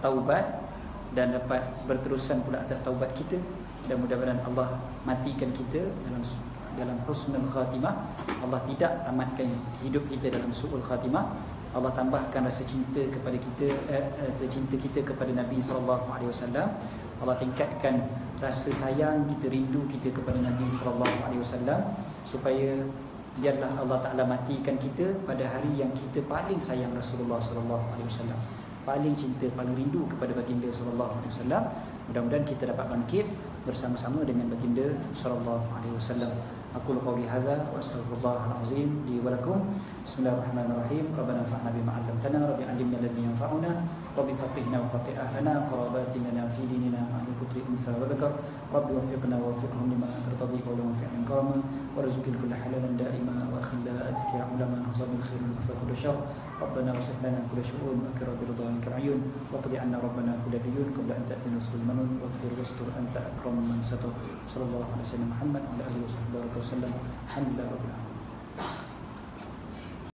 taubat dan dapat berterusan pula atas taubat kita. Dan mudah-mudahan Allah matikan kita dalam husnul khatimah. Allah tidak tamatkan hidup kita dalam su'ul khatimah. Allah tambahkan rasa cinta kepada kita, rasa cinta kita kepada Nabi SAW. Allah tingkatkan rasa sayang kita, rindu kita kepada Nabi SAW, supaya biarlah Allah Ta'ala matikan kita pada hari yang kita paling sayang Rasulullah SAW, paling cinta, paling rindu kepada baginda SAW. Mudah-mudahan kita dapat bangkit bersama-sama dengan baginda SAW. Aku qauli hadza wa astaghfirullahal azim li wa lakum. Bismillahirrahmanirrahim. Rabbana anfa'na bima 'allamtana, rabbi 'allimna alladhi yanfa'una, rabbi faqihna wa faqih ahlana, qarabatin lana fi dinina ma'al putri unsa wa dzakar. Rabbi waffiqna wa waffiqhum lima tartadi qawlan wa fi'lan karama, warzuqil kulla halalan da'ima wa akhilla atika ulama hasabil khair wa faqul syarr. Rabbana waslih lana kulla syu'un wa akrim biridhanika ayun, wa qdi 'anna rabbana kulla diyun qabla an ta'tina rusul manun, waghfir wastur anta akramu man satar. Sallallahu alaihi wasallam Muhammad wa ala alihi wa sahbihi wa sallam. Alhamdulillah rabbil alamin.